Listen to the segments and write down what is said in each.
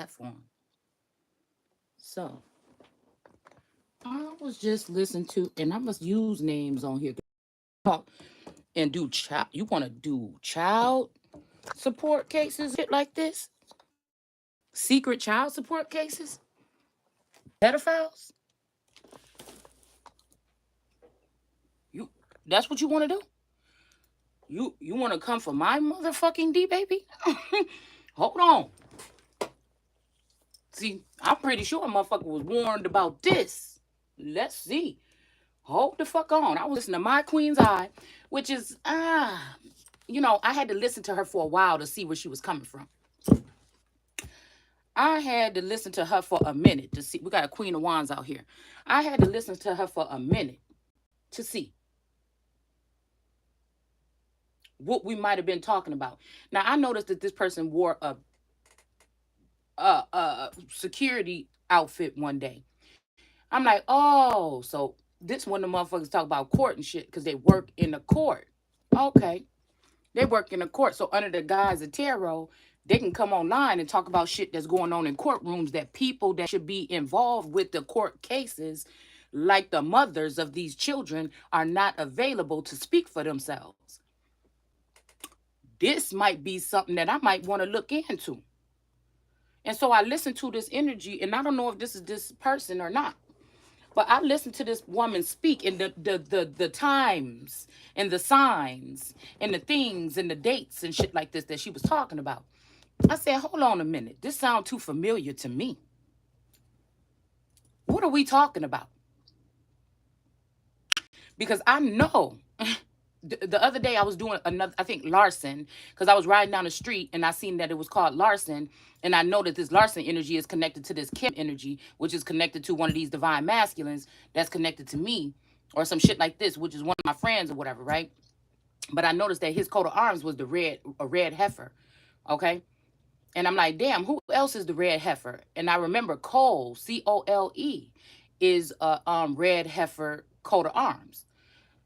platform. So I was just listening to, and I must use names on here to talk and do child. You want to do child support cases, shit like this? Secret child support cases? Pedophiles? You? That's what you want to do? You want to come for my motherfucking D baby? Hold on. See, I'm pretty sure a motherfucker was warned about this. Let's see. Hold the fuck on. I was listening to My Queen's Eye, which is I had to listen to her for a while to see where she was coming from. I had to listen to her for a minute to see. We got a Queen of Wands out here. I had to listen to her for a minute to see what we might have been talking about. Now I noticed that this person wore a security outfit one day. I'm like, oh, so this one of the motherfuckers talk about court and shit because they work in the court. Okay. They work in the court. So under the guise of tarot, they can come online and talk about shit that's going on in courtrooms that people that should be involved with the court cases, like the mothers of these children, are not available to speak for themselves. This might be something that I might want to look into. And so I listened to this energy, and I don't know if this is this person or not. But I listened to this woman speak, and the times and the signs and the things and the dates and shit like this that she was talking about. I said, hold on a minute. This sounds too familiar to me. What are we talking about? Because I know the other day I was doing another, I think Larson, because I was riding down the street and I seen that it was called Larson. And I know that this Larson energy is connected to this Kim energy, which is connected to one of these divine masculines that's connected to me or some shit like this, which is one of my friends or whatever, right? But I noticed that his coat of arms was a red heifer. Okay. And I'm like, damn, who else is the red heifer? And I remember Cole, Cole, is a red heifer coat of arms.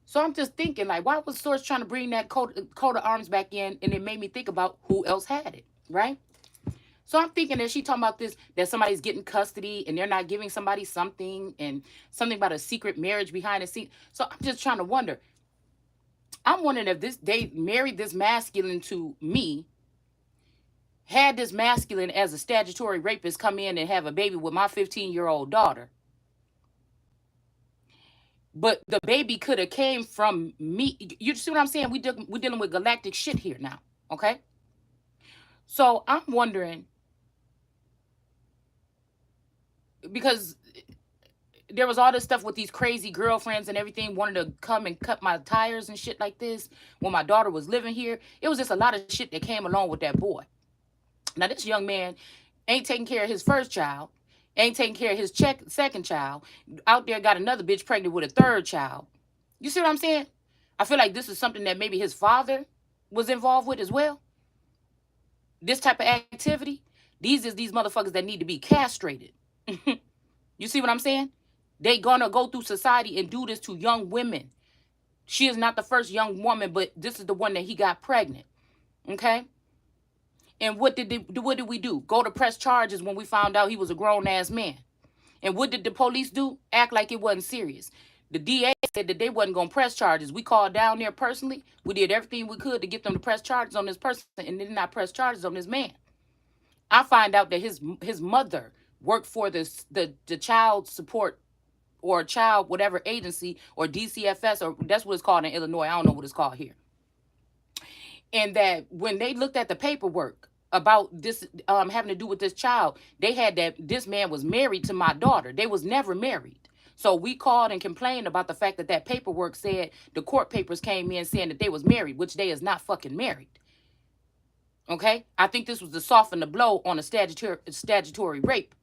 So I'm just thinking, like, why was Source trying to bring that coat of arms back in? And it made me think about who else had it, right? So I'm thinking that she talking about this, that somebody's getting custody and they're not giving somebody something and something about a secret marriage behind the scenes. So I'm just trying to wonder. I'm wondering if they married this masculine to me, had this masculine as a statutory rapist come in and have a baby with my 15-year-old daughter. But the baby could have came from me. You see what I'm saying? We're dealing with galactic shit here now, okay? So I'm wondering, because there was all this stuff with these crazy girlfriends and everything wanted to come and cut my tires and shit like this when my daughter was living here. It was just a lot of shit that came along with that boy. Now, this young man ain't taking care of his first child, ain't taking care of his second child, out there got another bitch pregnant with a third child. You see what I'm saying? I feel like this is something that maybe his father was involved with as well. This type of activity. These motherfuckers that need to be castrated. You see what I'm saying? They gonna go through society and do this to young women. She is not the first young woman, but this is the one that he got pregnant. Okay? And what did we do? Go to press charges when we found out he was a grown-ass man. And what did the police do? Act like it wasn't serious. The DA said that they wasn't going to press charges. We called down there personally. We did everything we could to get them to press charges on this person, and did not press charges on this man. I find out that his mother worked for the child support or child whatever agency or DCFS, or that's what it's called in Illinois. I don't know what it's called here. And that when they looked at the paperwork about this having to do with this child, they had that this man was married to my daughter. They was never married. So we called and complained about the fact that paperwork said, the court papers came in saying that they was married, which they is not fucking married. Okay? I think this was to soften the blow on the statutory rape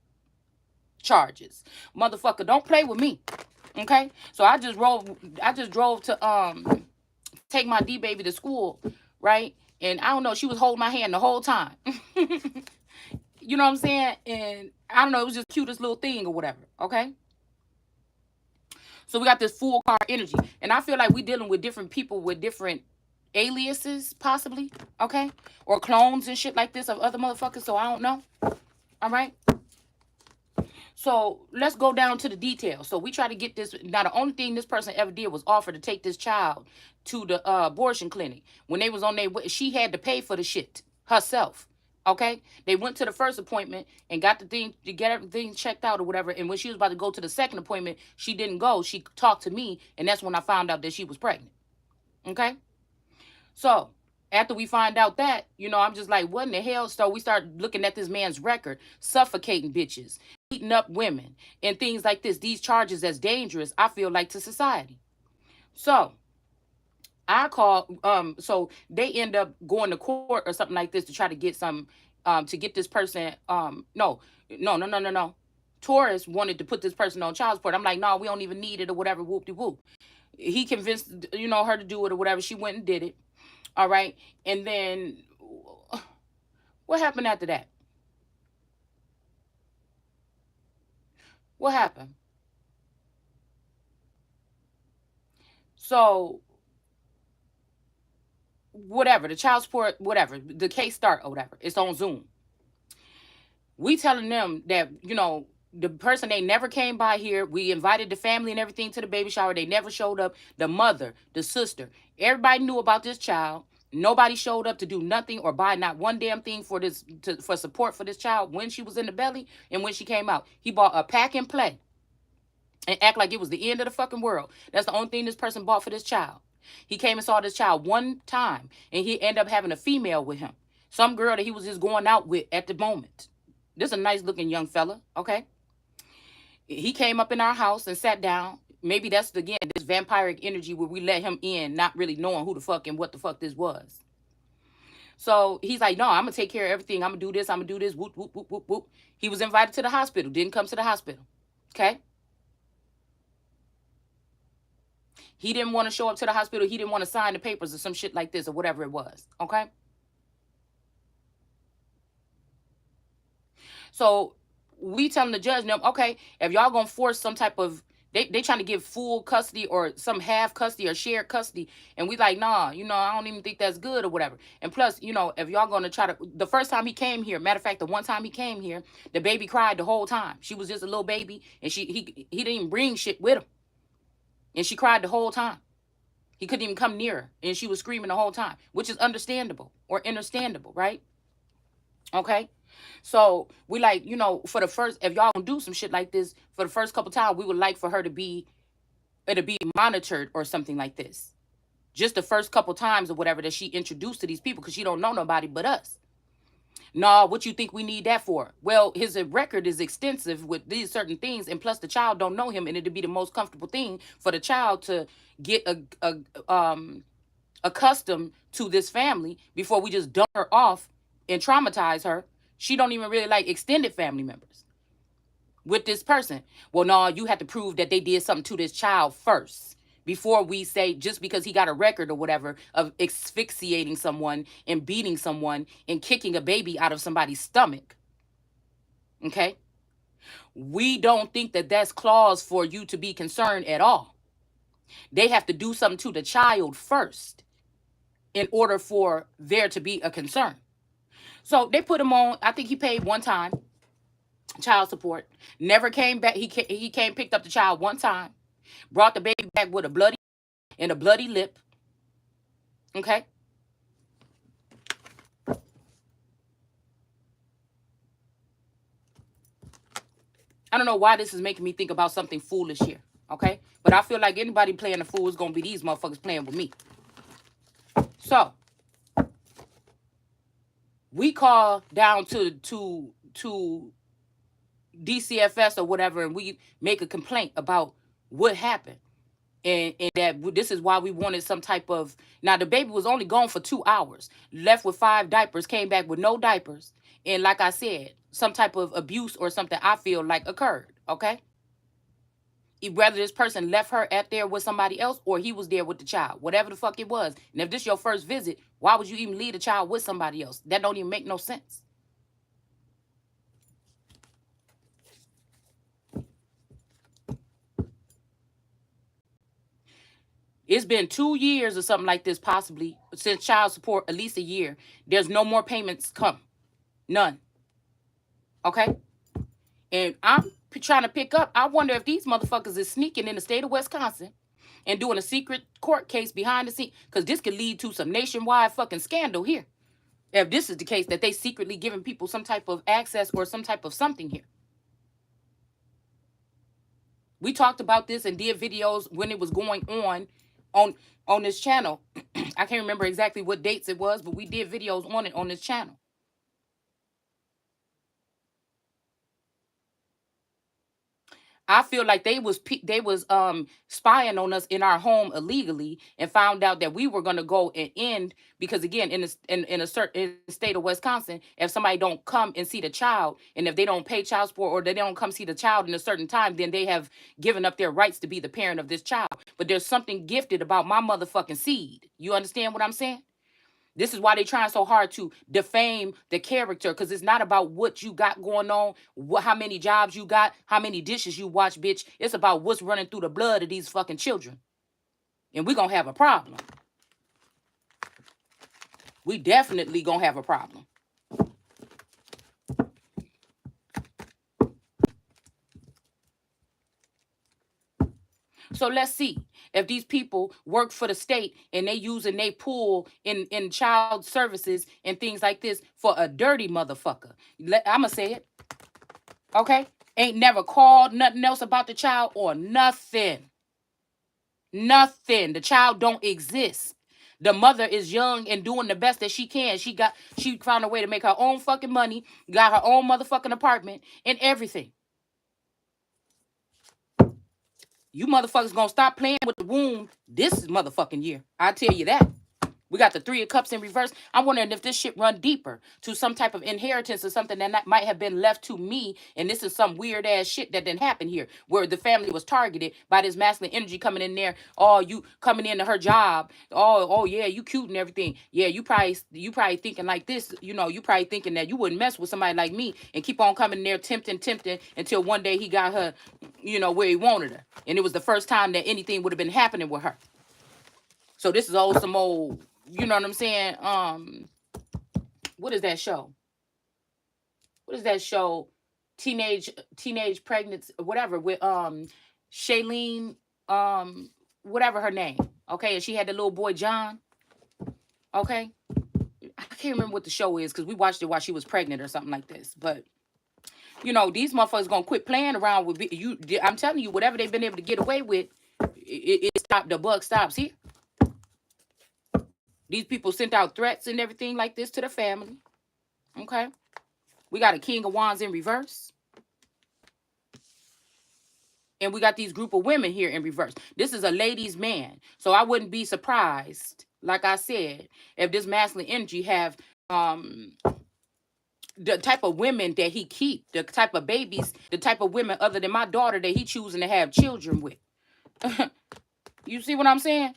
charges. Motherfucker, don't play with me. Okay? So I just drove to take my D baby to school, right? And I don't know, she was holding my hand the whole time. You know what I'm saying? And I don't know, it was just cutest little thing or whatever, okay? So we got this full car energy. And I feel like we dealing with different people with different aliases, possibly, okay? Or clones and shit like this of other motherfuckers, so I don't know. All right. So let's go down to the details. So we try to get this. Now, the only thing this person ever did was offer to take this child to the abortion clinic. When they was on their way, she had to pay for the shit herself. Okay, they went to the first appointment and got the thing to get everything checked out or whatever. And when she was about to go to the second appointment, she didn't go. She talked to me, and that's when I found out that she was pregnant. Okay, so after we find out that, I'm just like, what in the hell? So we start looking at this man's record, suffocating bitches, beating up women, and things like this. These charges as dangerous, I feel like, to society. So I call, so they end up going to court or something like this to try to get some, to get this person, no. Taurus wanted to put this person on child support. I'm like, no, we don't even need it or whatever, whoop-de-whoop. He convinced, her to do it or whatever. She went and did it. All right. And then what happened after that? What happened? So whatever, the child support, whatever, the case start or whatever, it's on Zoom. We telling them that, the person, they never came by here. We invited the family and everything to the baby shower. They never showed up. The mother, the sister, everybody knew about this child. Nobody showed up to do nothing or buy not one damn thing for this, for support for this child when she was in the belly and when she came out. He bought a pack and play and act like it was the end of the fucking world. That's the only thing this person bought for this child. He came and saw this child one time, and he ended up having a female with him. Some girl that he was just going out with at the moment. This is a nice looking young fella, okay? He came up in our house and sat down. Maybe that's, again, this vampiric energy where we let him in, not really knowing who the fuck and what the fuck this was. So he's like, no, I'm going to take care of everything. I'm going to do this. I'm going to do this. Whoop, whoop, whoop, whoop, whoop. He was invited to the hospital. Didn't come to the hospital. Okay? He didn't want to show up to the hospital. He didn't want to sign the papers or some shit like this or whatever it was. Okay? So we telling the judge, okay, if y'all going to force some type of, they trying to give full custody or some half custody or shared custody. And we like, nah, I don't even think that's good or whatever. And plus, if y'all going to try to, the first time he came here, matter of fact, the one time he came here, the baby cried the whole time. She was just a little baby and he didn't even bring shit with him. And she cried the whole time. He couldn't even come near her. And she was screaming the whole time, which is understandable or understandable, right? Okay? So we like, for the first, if y'all gonna do some shit like this, for the first couple times, we would like for her to be monitored or something like this. Just the first couple times or whatever that she introduced to these people, because she don't know nobody but us. No, what you think we need that for? Well, his record is extensive with these certain things, and plus the child don't know him, and it'd be the most comfortable thing for the child to get accustomed to this family before we just dump her off and traumatize her. She don't even really like extended family members with this person. Well, no, you have to prove that they did something to this child first before we say, just because he got a record or whatever of asphyxiating someone and beating someone and kicking a baby out of somebody's stomach. Okay? We don't think that that's cause for you to be concerned at all. They have to do something to the child first in order for there to be a concern. So they put him on, I think he paid one time, child support. Never came back. He came, picked up the child one time, brought the baby back with a bloody lip. Okay? I don't know why this is making me think about something foolish here. Okay? But I feel like anybody playing the fool is going to be these motherfuckers playing with me. So we call down to DCFS or whatever, and we make a complaint about what happened. And that this is why we wanted some type of, now the baby was only gone for 2 hours, left with 5 diapers, came back with no diapers. And like I said, some type of abuse or something I feel like occurred. Okay? Whether this person left her at there with somebody else or he was there with the child, whatever the fuck it was. And if this is your first visit, why would you even leave the child with somebody else? That don't even make no sense. It's been 2 years or something like this, possibly, since child support, at least a year. There's no more payments come. None. Okay? And I'm trying to pick up. I wonder if these motherfuckers is sneaking in the state of Wisconsin and doing a secret court case behind the scene, because this could lead to some nationwide fucking scandal here. If this is the case, that they secretly giving people some type of access or some type of something here. We talked about this and did videos when it was going on this channel. I can't remember exactly what dates it was, but we did videos on it on this channel. I feel like they was spying on us in our home illegally and found out that we were going to go and end, because again, in a certain state of Wisconsin, if somebody don't come and see the child, and if they don't pay child support or they don't come see the child in a certain time, then they have given up their rights to be the parent of this child. But there's something gifted about my motherfucking seed. You understand what I'm saying? This is why they're trying so hard to defame the character, because it's not about what you got going on, how many jobs you got, how many dishes you wash, bitch. It's about what's running through the blood of these fucking children. And we're going to have a problem. We definitely going to have a problem. So let's see if these people work for the state and they using they pool in child services and things like this for a dirty motherfucker. I'ma say it. Okay? Ain't never called nothing else about the child or nothing. Nothing. The child don't exist. The mother is young and doing the best that she can. She found a way to make her own fucking money, got her own motherfucking apartment and everything. You motherfuckers gonna stop playing with the womb this motherfucking year. I tell you that. We got the 3 of Cups in reverse. I'm wondering if this shit run deeper to some type of inheritance or something that might have been left to me. And this is some weird ass shit that didn't happen here, where the family was targeted by this masculine energy coming in there. Oh, you coming into her job. Oh yeah, you cute and everything. Yeah, you probably thinking like this. You know, you probably thinking that you wouldn't mess with somebody like me, and keep on coming in there tempting until one day he got her, you know, where he wanted her. And it was the first time that anything would have been happening with her. So this is old, some old, you know what I'm saying? What is that show? What is that show? Teenage pregnancy, whatever, with Shailene, whatever her name. Okay, and she had the little boy John. Okay. I can't remember what the show is, because we watched it while she was pregnant or something like this. But you know, these motherfuckers gonna quit playing around with you. I'm telling you, whatever they've been able to get away with, it stopped. The buck stops here. These people sent out threats and everything like this to the family. Okay. We got a King of Wands in reverse. And we got these group of women here in reverse. This is a ladies' man. So I wouldn't be surprised, like I said, if this masculine energy have the type of women that he keep, the type of babies, the type of women other than my daughter that he choosing to have children with. You see what I'm saying?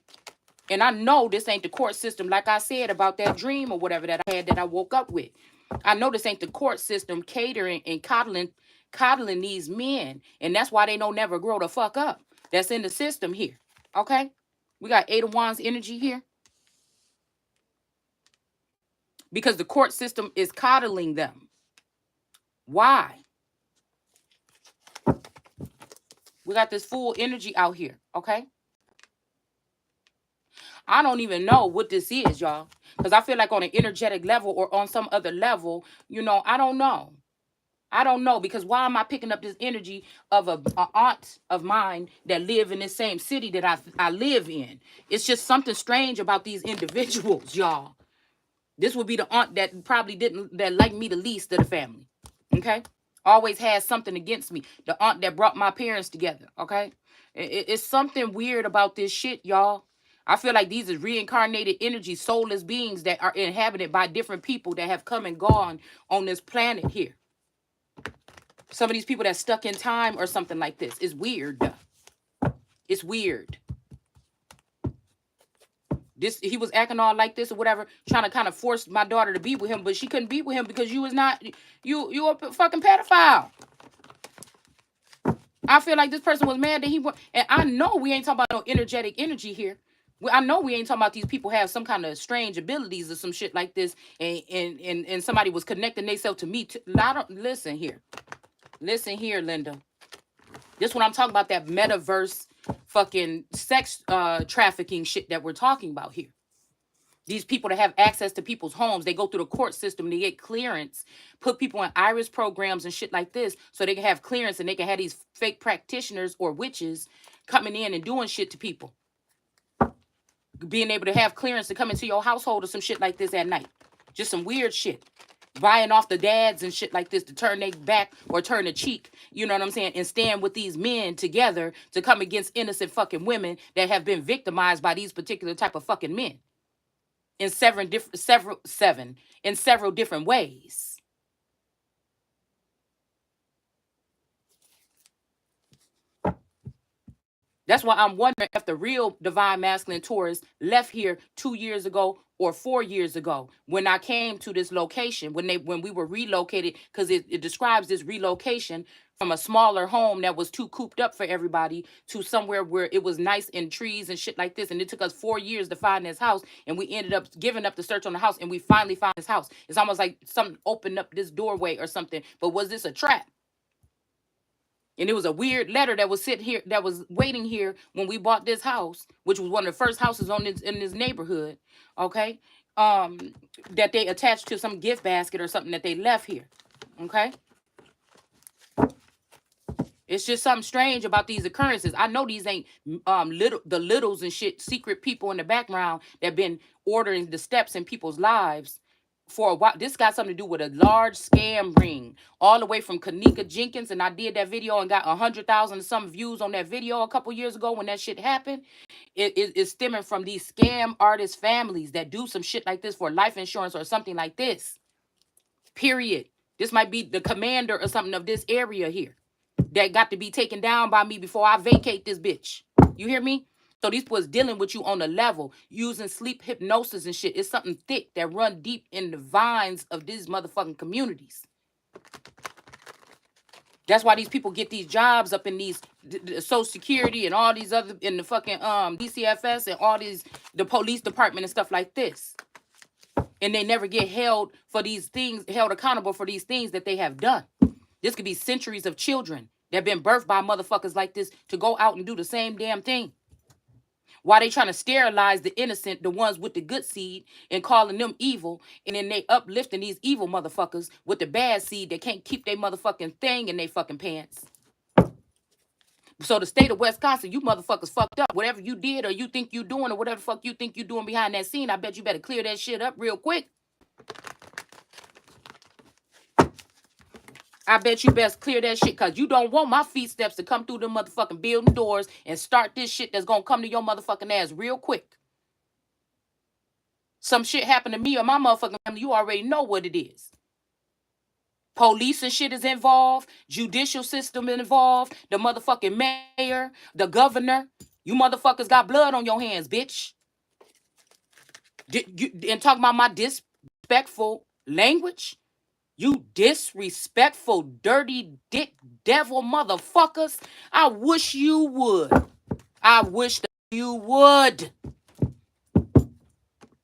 And I know this ain't the court system, like I said about that dream or whatever that I had that I woke up with. I know this ain't the court system catering and coddling these men. And that's why they don't never grow the fuck up. That's in the system here. Okay? We got 8 of Wands energy here. Because the court system is coddling them. Why? We got this full energy out here. Okay? I don't even know what this is, y'all. Because I feel like on an energetic level or on some other level, you know, I don't know. I don't know, because why am I picking up this energy of a aunt of mine that live in the same city that I live in? It's just something strange about these individuals, y'all. This would be the aunt that probably that liked me the least of the family. Okay? Always has something against me. The aunt that brought my parents together. Okay? It's something weird about this shit, y'all. I feel like these are reincarnated energies, soulless beings that are inhabited by different people that have come and gone on this planet here. Some of these people that stuck in time or something like this. It's weird. It's weird. He was acting all like this or whatever, trying to kind of force my daughter to be with him, but she couldn't be with him because you a fucking pedophile. I feel like this person was mad that and I know we ain't talking about no energetic energy here. I know we ain't talking about these people have some kind of strange abilities or some shit like this, and somebody was connecting themselves to me. Listen here. Listen here, Linda. This what I'm talking about, that metaverse fucking sex trafficking shit that we're talking about here. These people that have access to people's homes, they go through the court system, they get clearance, put people in IRIS programs and shit like this so they can have clearance and they can have these fake practitioners or witches coming in and doing shit to people. Being able to have clearance to come into your household or some shit like this at night. Just some weird shit. Buying off the dads and shit like this to turn their back or turn a cheek, you know what I'm saying, and stand with these men together to come against innocent fucking women that have been victimized by these particular type of fucking men in several different ways. That's why I'm wondering if the real divine masculine Taurus left here 2 years ago or 4 years ago when I came to this location, when we were relocated, because it describes this relocation from a smaller home that was too cooped up for everybody to somewhere where it was nice and trees and shit like this. And it took us 4 years to find this house, and we ended up giving up the search on the house, and we finally found this house. It's almost like something opened up this doorway or something. But was this a trap? And it was a weird letter that was sitting here, that was waiting here when we bought this house, which was one of the first houses in this neighborhood. Okay. That they attached to some gift basket or something that they left here. Okay. It's just something strange about these occurrences. I know these ain't the littles and shit, secret people in the background that been ordering the steps in people's lives for a while. This got something to do with a large scam ring, all the way from Kanika Jenkins. And I did that video and got 100,000 some views on that video a couple years ago when that shit happened. It's stemming from these scam artist families that do some shit like this for life insurance or something like this. Period. This might be the commander or something of this area here that got to be taken down by me before I vacate this bitch. You hear me? So these boys dealing with you on the level, using sleep hypnosis and shit. It's something thick that run deep in the vines of these motherfucking communities. That's why these people get these jobs up in these Social Security and all these other, in the fucking DCFS and all these, the police department and stuff like this. And they never get held for these things, held accountable for these things that they have done. This could be centuries of children that have been birthed by motherfuckers like this to go out and do the same damn thing. Why they trying to sterilize the innocent, the ones with the good seed, and calling them evil, and then they uplifting these evil motherfuckers with the bad seed that can't keep their motherfucking thing in their fucking pants. So the state of Wisconsin, you motherfuckers fucked up. Whatever you did or you think you doing or whatever the fuck you think you doing behind that scene, I bet you better clear that shit up real quick. I bet you best clear that shit, because you don't want my feet steps to come through the motherfucking building doors and start this shit that's going to come to your motherfucking ass real quick. Some shit happened to me or my motherfucking family, you already know what it is. Police and shit is involved. Judicial system involved. The motherfucking mayor, the governor. You motherfuckers got blood on your hands, bitch. And talking about my disrespectful language? You disrespectful, dirty dick devil motherfuckers. I wish you would. I wish that you would.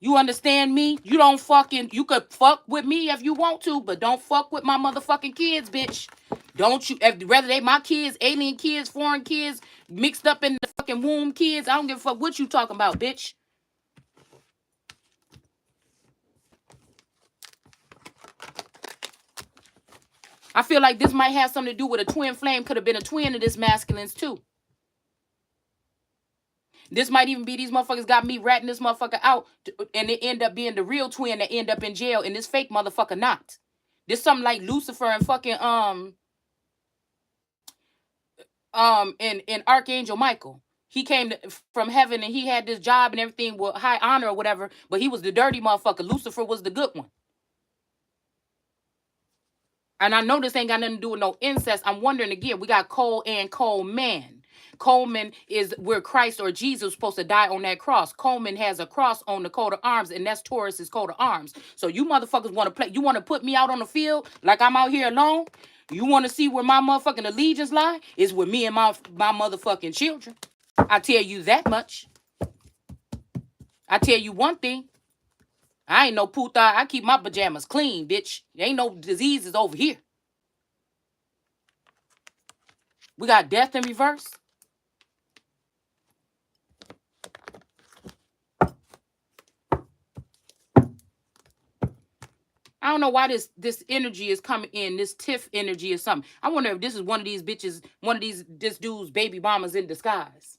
You understand me? You don't fucking, you could fuck with me if you want to, but don't fuck with my motherfucking kids, bitch. Don't you, whether they my kids, alien kids, foreign kids, mixed up in the fucking womb kids, I don't give a fuck what you talking about, bitch. I feel like this might have something to do with a twin flame. Could have been a twin of this masculines too. This might even be these motherfuckers got me ratting this motherfucker out, and it end up being the real twin that end up in jail, and this fake motherfucker not. This something like Lucifer and fucking and Archangel Michael. He came from heaven and he had this job and everything with high honor or whatever, but he was the dirty motherfucker. Lucifer was the good one. And I know this ain't got nothing to do with no incest. I'm wondering again, we got Cole and Coleman. Coleman is where Christ or Jesus was supposed to die on that cross. Coleman has a cross on the coat of arms, and that's Taurus's coat of arms. So you motherfuckers want to play, you want to put me out on the field like I'm out here alone? You want to see where my motherfucking allegiance lie? Is with me and my motherfucking children. I tell you that much. I tell you one thing. I ain't no puta. I keep my pajamas clean, bitch. There ain't no diseases over here. We got death in reverse. I don't know why this energy is coming in, this Tiff energy or something. I wonder if this is one of these bitches, this dude's baby mamas in disguise.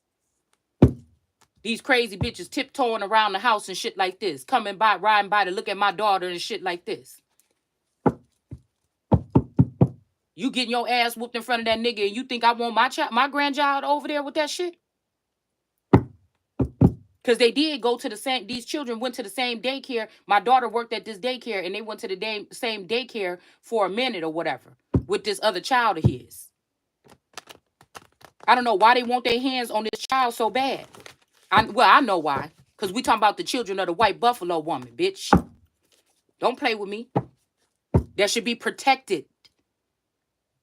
These crazy bitches tiptoeing around the house and shit like this, coming by, riding by to look at my daughter and shit like this. You getting your ass whooped in front of that nigga and you think I want my grandchild over there with that shit? Because they did go to the same, these children went to the same daycare. My daughter worked at this daycare and they went to the same daycare for a minute or whatever with this other child of his. I don't know why they want their hands on this child so bad. I know why. Because we talking about the children of the white buffalo woman, bitch. Don't play with me. That should be protected.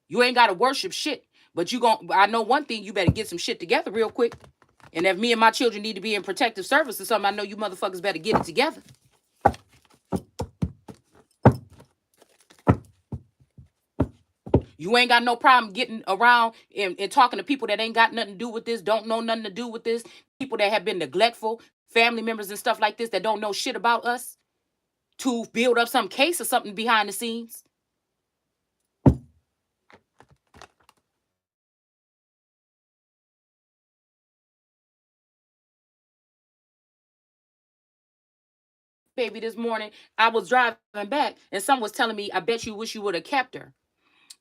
You ain't got to worship shit. But I know one thing, you better get some shit together real quick. And if me and my children need to be in protective service or something, I know you motherfuckers better get it together. You ain't got no problem getting around and talking to people that ain't got nothing to do with this, don't know nothing to do with this, people that have been neglectful, family members and stuff like this that don't know shit about us, to build up some case or something behind the scenes. Baby, this morning I was driving back and someone was telling me, I bet you wish you would have kept her.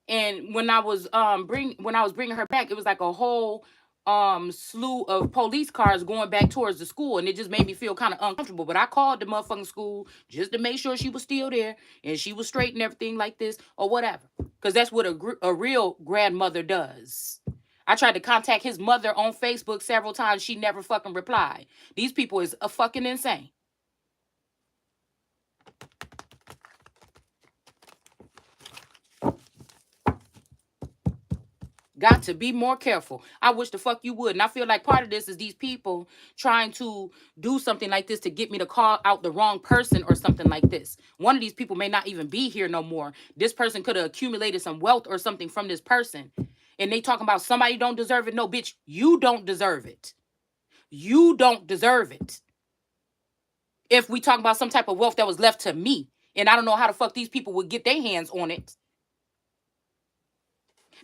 And when I was bringing her back, it was like a whole slew of police cars going back towards the school, and it just made me feel kind of uncomfortable. But I called the motherfucking school just to make sure she was still there and she was straight and everything like this or whatever, because that's what a real grandmother does. I tried to contact his mother on Facebook several times. She never fucking replied. These people is fucking insane. Got to be more careful. I wish the fuck you would. And I feel like part of this is these people trying to do something like this to get me to call out the wrong person or something like this. One of these people may not even be here no more. This person could have accumulated some wealth or something from this person. And they talking about somebody don't deserve it. No, bitch, you don't deserve it. You don't deserve it. If we talk about some type of wealth that was left to me, and I don't know how the fuck these people would get their hands on it.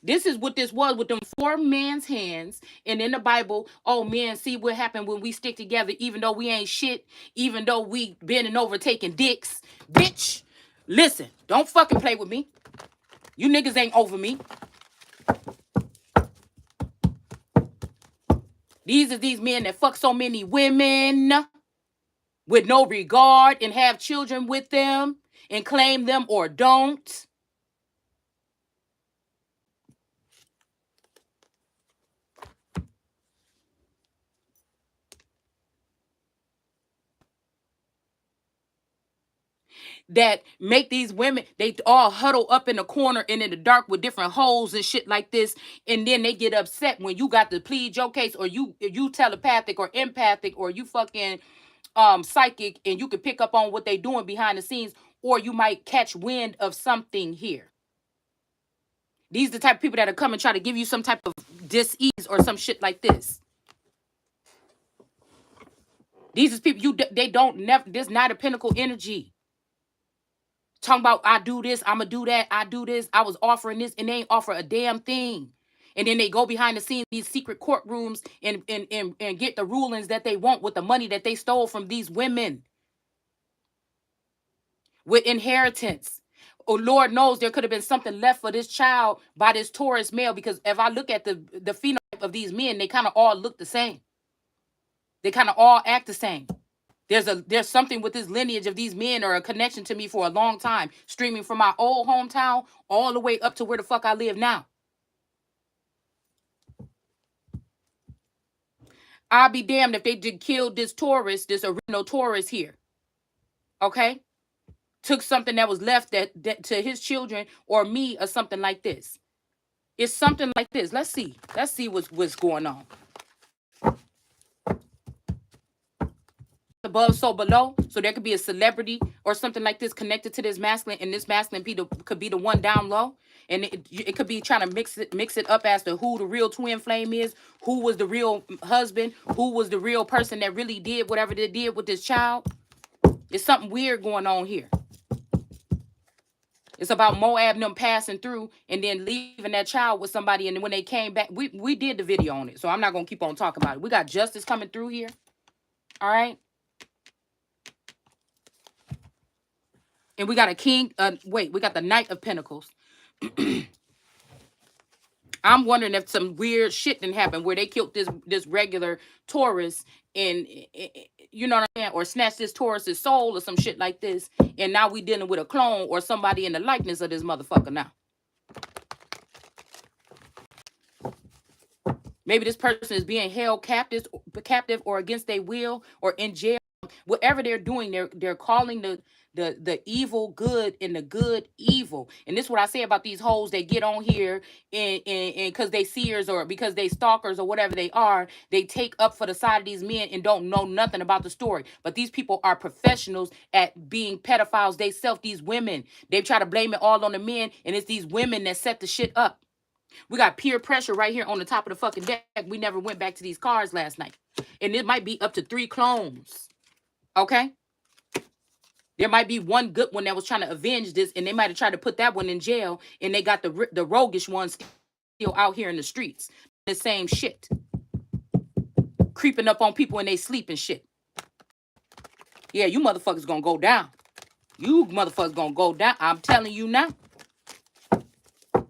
This is what this was with them 4 men's hands. And in the Bible, oh man, see what happened when we stick together, even though we ain't shit, even though we bending over taking dicks. Bitch, listen, don't fucking play with me. You niggas ain't over me. These are these men that fuck so many women with no regard and have children with them and claim them or don't. That make these women, they all huddle up in the corner and in the dark with different holes and shit like this, and then they get upset when you got to plead your case, or you telepathic or empathic, or you fucking psychic, and you can pick up on what they doing behind the scenes, or you might catch wind of something here. These are the type of people that are coming try to give you some type of dis-ease or some shit like this. These is people they don't never, this Knight of Pentacle energy. Talking about, I do this, I'm going to do that, I do this, I was offering this, and they ain't offer a damn thing. And then they go behind the scenes, these secret courtrooms, and get the rulings that they want with the money that they stole from these women. With inheritance. Oh, Lord knows there could have been something left for this child by this Taurus male, because if I look at the phenotype of these men, they kind of all look the same. They kind of all act the same. There's something with this lineage of these men, or a connection to me for a long time, streaming from my old hometown all the way up to where the fuck I live now. I'll be damned if they did kill this Taurus, this original Taurus here. Okay? Took something that was left that to his children or me or something like this. It's something like this. Let's see. Let's see what's going on. above, so below. So there could be a celebrity or something like this connected to this masculine, and this masculine could be the one down low. And it could be trying to mix it up as to who the real twin flame is, who was the real husband, who was the real person that really did whatever they did with this child. It's something weird going on here. It's about Moab and them passing through and then leaving that child with somebody. And when they came back, we did the video on it. So I'm not going to keep on talking about it. We got justice coming through here. All right. And we got a king. We got the Knight of Pentacles. I'm wondering if some weird shit didn't happen where they killed this regular Taurus and you know what I'm saying, or snatched this Taurus's soul or some shit like this, and now we dealing with a clone or somebody in the likeness of this motherfucker now. Maybe this person is being held captive or against their will or in jail. Whatever they're doing, they're calling the evil good and the good evil. And this is what I say about these hoes. They get on here and because they seers or because they stalkers or whatever they are, they take up for the side of these men and don't know nothing about the story. But these people are professionals at being pedophiles. They self these women. They try to blame it all on the men, and it's these women that set the shit up. We got peer pressure right here on the top of the fucking deck. We never went back to these cards last night. And it might be up to 3 clones. Okay? There might be one good one that was trying to avenge this, and they might have tried to put that one in jail, and they got the roguish ones still out here in the streets. The same shit. Creeping up on people when they sleep and shit. Yeah, you motherfuckers gonna go down. You motherfuckers gonna go down. I'm telling you now.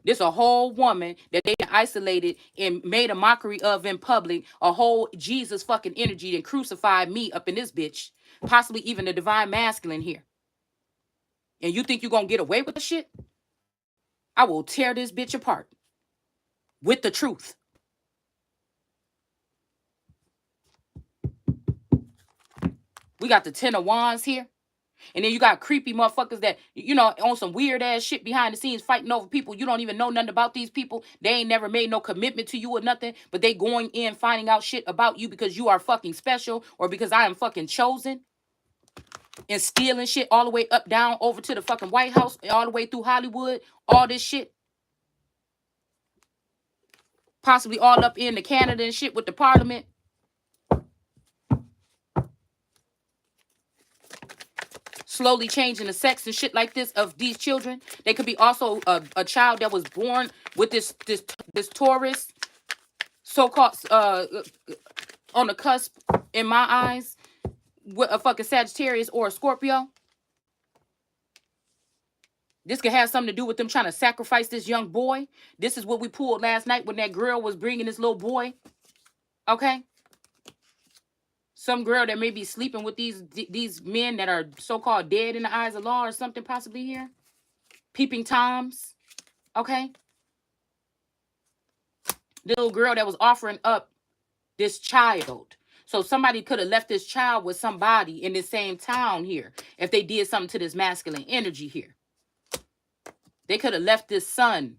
This a whole woman that they isolated and made a mockery of in public. A whole Jesus fucking energy that crucified me up in this bitch. Possibly even the divine masculine here. And you think you're going to get away with the shit? I will tear this bitch apart. With the truth. We got the 10 of Wands here. And then you got creepy motherfuckers that, you know, on some weird ass shit behind the scenes fighting over people. You don't even know nothing about these people. They ain't never made no commitment to you or nothing. But they going in finding out shit about you because you are fucking special or because I am fucking chosen. And stealing shit all the way up, down, over to the fucking White House. All the way through Hollywood. All this shit. Possibly all up into Canada and shit with the parliament. Slowly changing the sex and shit like this of these children. They could be also a child that was born with this Taurus, so-called on the cusp, in my eyes, with a fucking Sagittarius or a Scorpio. This could have something to do with them trying to sacrifice this young boy. This is what we pulled last night when that girl was bringing this little boy. Okay? Some girl that may be sleeping with these men that are so-called dead in the eyes of law or something possibly here. Peeping Toms. Okay? The little girl that was offering up this child. So somebody could have left this child with somebody in the same town here if they did something to this masculine energy here. They could have left this son.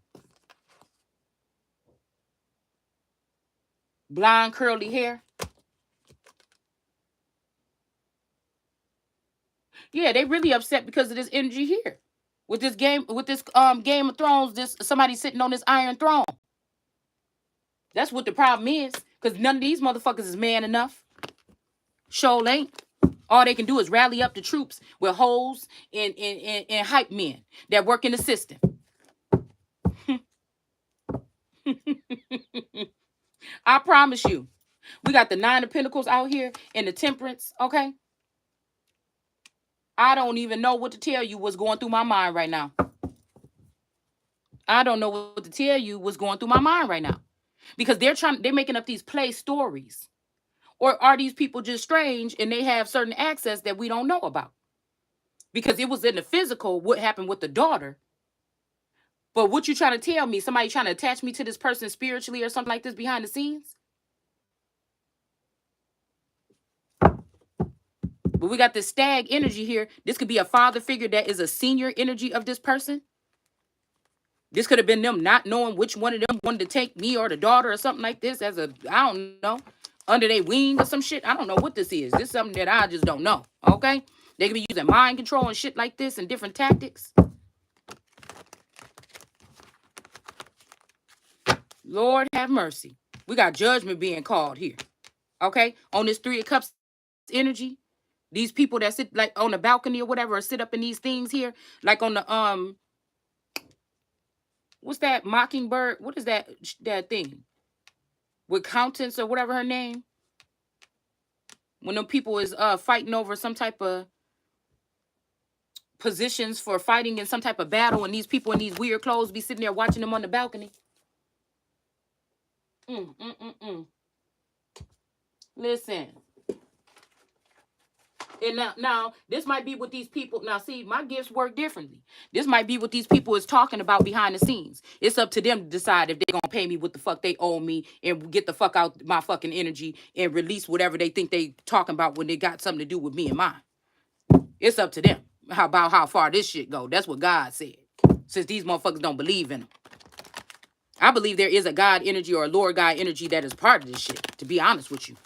Blonde, curly hair. Yeah, they really upset because of this energy here. With this Game of Thrones, somebody sitting on this iron throne. That's what the problem is. Because none of these motherfuckers is man enough. Sure ain't. All they can do is rally up the troops with hoes and hype men that work in the system. I promise you. We got the 9 of Pentacles out here and the Temperance, okay? I don't even know what to tell you what's going through my mind right now. I don't know what to tell you what's going through my mind right now. Because they're making up these play stories. Or are these people just strange and they have certain access that we don't know about? Because it was in the physical what happened with the daughter. But what you trying to tell me? Somebody trying to attach me to this person spiritually or something like this behind the scenes? But we got this stag energy here. This could be a father figure that is a senior energy of this person. This could have been them not knowing which one of them wanted to take me or the daughter or something like this as a, I don't know. under their wing or some shit. I don't know what this is. This is something that I just don't know. Okay? They could be using mind control and shit like this and different tactics. Lord have mercy. We got judgment being called here. Okay? On this Three of Cups energy. These people that sit like on the balcony or whatever, or sit up in these things here, like on the what's that mockingbird? What is that thing with Countess or whatever her name? When them people is fighting over some type of positions for fighting in some type of battle, and these people in these weird clothes be sitting there watching them on the balcony. Listen. And now this might be what these people, now see, my gifts work differently. This might be what these people is talking about behind the scenes. It's up to them to decide if they're going to pay me what the fuck they owe me and get the fuck out my fucking energy and release whatever they think they talking about when they got something to do with me and mine. It's up to them about how far this shit go. That's what God said. Since these motherfuckers don't believe in them. I believe there is a God energy or a Lord God energy that is part of this shit, to be honest with you.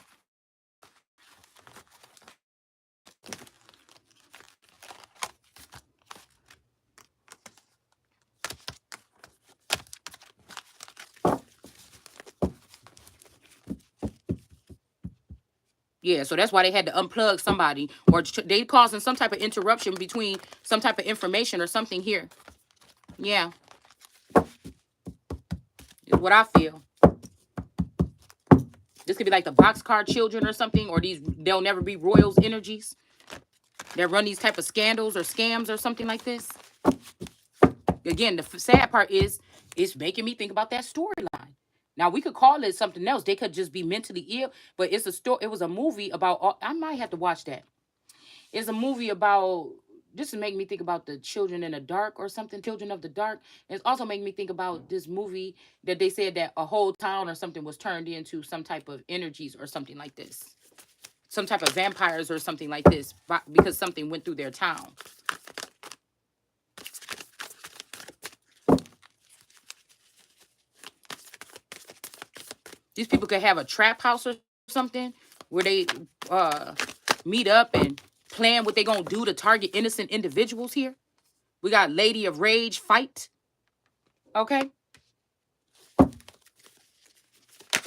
Yeah, so that's why they had to unplug somebody, or they causing some type of interruption between some type of information or something here. Yeah. Is what I feel. This could be like the boxcar children or something, or they'll never be royals energies that run these type of scandals or scams or something like this. Again, the sad part is it's making me think about that storyline. Now, we could call it something else. They could just be mentally ill, but it's a story. It was a movie about, I might have to watch that. It's a movie about, this is making me think about the Children in the Dark or something, Children of the Dark. It's also making me think about this movie that they said that a whole town or something was turned into some type of energies or something like this. Some type of vampires or something like this because something went through their town. These people could have a trap house or something where they meet up and plan what they're going to do to target innocent individuals here. We got Lady of Rage fight. Okay.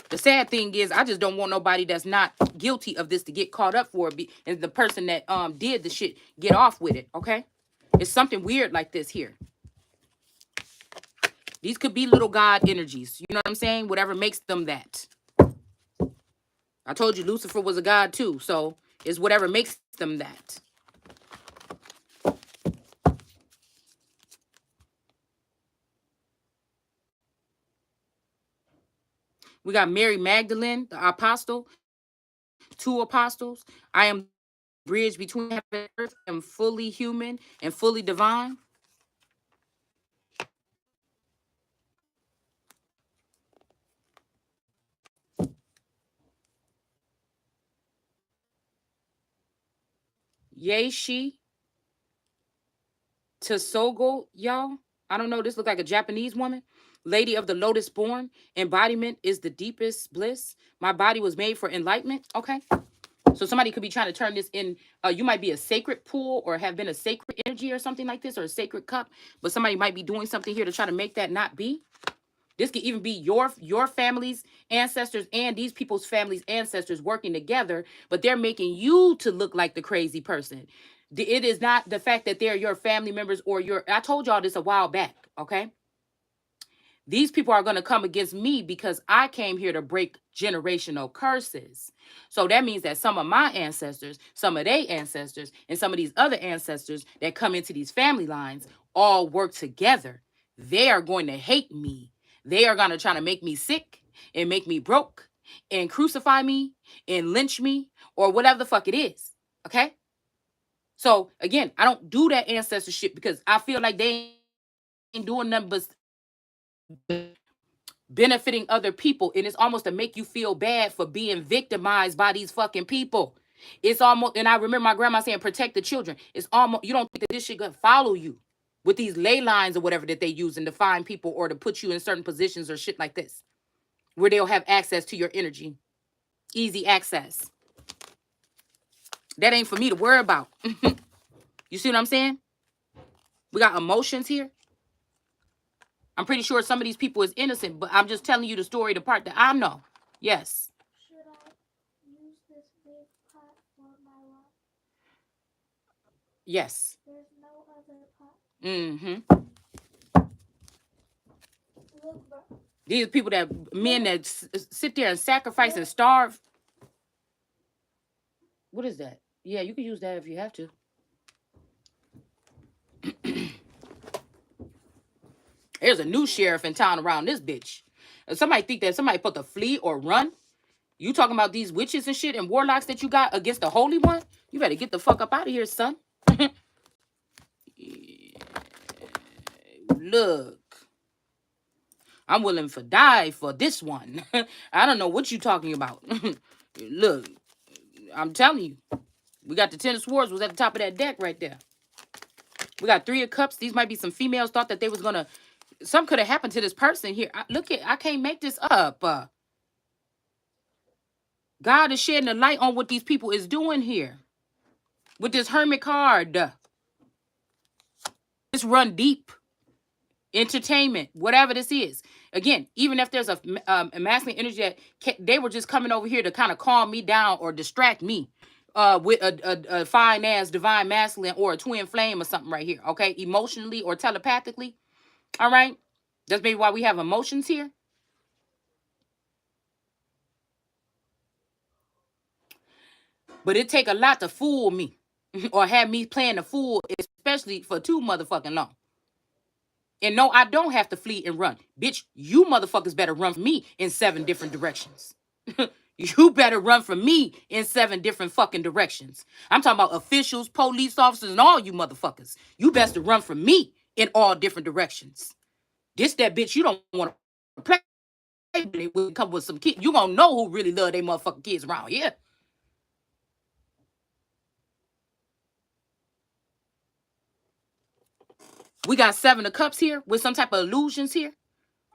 The sad thing is, I just don't want nobody that's not guilty of this to get caught up for it. And the person that did the shit get off with it. Okay. It's something weird like this here. These could be little God energies. You know what I'm saying? Whatever makes them that. I told you Lucifer was a god too. So it's whatever makes them that. We got Mary Magdalene, the apostle. 2 apostles. I am bridge between heaven and earth. I am fully human and fully divine. Yeishi Tsogo, y'all. I don't know. This looks like a Japanese woman. Lady of the Lotus born. Embodiment is the deepest bliss. My body was made for enlightenment. Okay. So somebody could be trying to turn this in. You might be a sacred pool or have been a sacred energy or something like this, or a sacred cup. But somebody might be doing something here to try to make that not be. This could even be your family's ancestors and these people's family's ancestors working together, but they're making you to look like the crazy person. It is not the fact that they're your family members or I told y'all this a while back, okay? These people are going to come against me because I came here to break generational curses. So that means that some of my ancestors, some of their ancestors, and some of these other ancestors that come into these family lines all work together. They are going to hate me. They are going to try to make me sick and make me broke and crucify me and lynch me or whatever the fuck it is. Okay? So again, I don't do that ancestor shit because I feel like they ain't doing nothing but benefiting other people, and it's almost to make you feel bad for being victimized by these fucking people. It's almost, and I remember my grandma saying, protect the children. It's almost, you don't think that this shit gonna follow you with these ley lines or whatever that they use and to find people or to put you in certain positions or shit like this, where they'll have access to your energy. Easy access. That ain't for me to worry about. You see what I'm saying? We got emotions here. I'm pretty sure some of these people is innocent, but I'm just telling you the story, the part that I know. Yes. Should I use this big pot for my lot? Yes. There's no other pot. Mm-hmm. Look, bro. These people that, men that sit there and sacrifice and starve. What is that? Yeah, you can use that if you have to. There's a new sheriff in town around this bitch. If somebody think that somebody put to flee or run, you talking about these witches and shit and warlocks that you got against the Holy One? You better get the fuck up out of here, son. Look. I'm willing to die for this one. I don't know what you talking about. Look, I'm telling you. We got the Ten of Swords was at the top of that deck right there. We got Three of Cups. These might be some females thought that they was going to... Something could have happened to this person here. I can't make this up. God is shedding a light on what these people is doing here. With this Hermit card. It's run deep. Entertainment. Whatever this is. Again, even if there's a masculine energy that they were just coming over here to kind of calm me down or distract me. With a fine ass divine masculine or a twin flame or something right here. Okay. Emotionally or telepathically. All right. That's maybe why we have emotions here. But it take a lot to fool me. Or have me playing the fool, especially for too motherfucking long. And no, I don't have to flee and run. Bitch, you motherfuckers better run from me in 7 different directions. You better run from me in 7 different fucking directions. I'm talking about officials, police officers, and all you motherfuckers. You best to run from me in all different directions. This that bitch you don't want to play with it will come with some kids. You gonna know who really love their motherfucking kids around here. We got 7 of Cups here with some type of illusions here.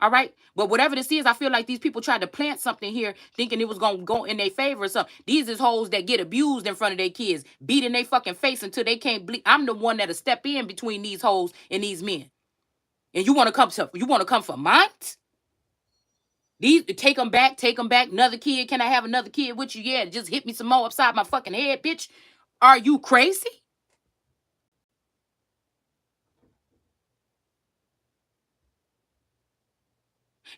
All right. But whatever this is, I feel like these people tried to plant something here thinking it was going to go in their favor or something. These is hoes that get abused in front of their kids, beat in their fucking face until they can't bleed. I'm the one that'll step in between these hoes and these men. And you want to come for mine? These take them back. Another kid. Can I have another kid with you? Yeah, just hit me some more upside my fucking head, bitch. Are you crazy?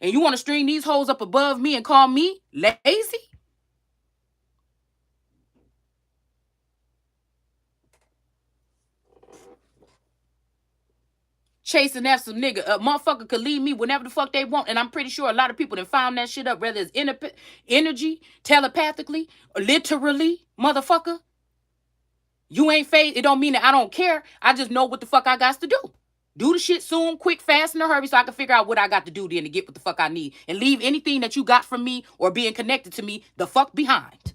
And you want to string these hoes up above me and call me lazy? Chasing after some nigga. A motherfucker could leave me whenever the fuck they want. And I'm pretty sure a lot of people that found that shit up, whether it's energy, telepathically, literally, motherfucker. You ain't phased. It don't mean that I don't care. I just know what the fuck I got to do. Do the shit soon, quick, fast, in a hurry so I can figure out what I got to do then to get what the fuck I need. And leave anything that you got from me or being connected to me the fuck behind.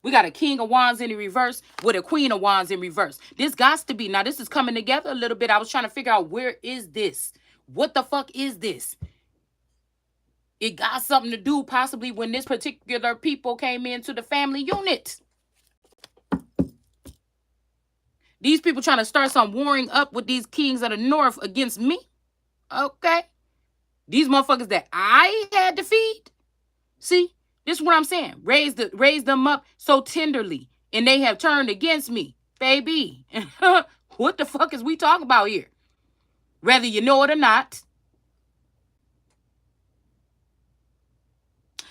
We got a King of Wands in the reverse with a Queen of Wands in reverse. This got to be. Now, this is coming together a little bit. I was trying to figure out where is this? What the fuck is this? It got something to do possibly when this particular people came into the family unit. These people trying to start some warring up with these kings of the north against me. Okay. These motherfuckers that I had to feed. See? This is what I'm saying. Raise them up so tenderly. And they have turned against me. Baby. What the fuck is we talking about here? Whether you know it or not.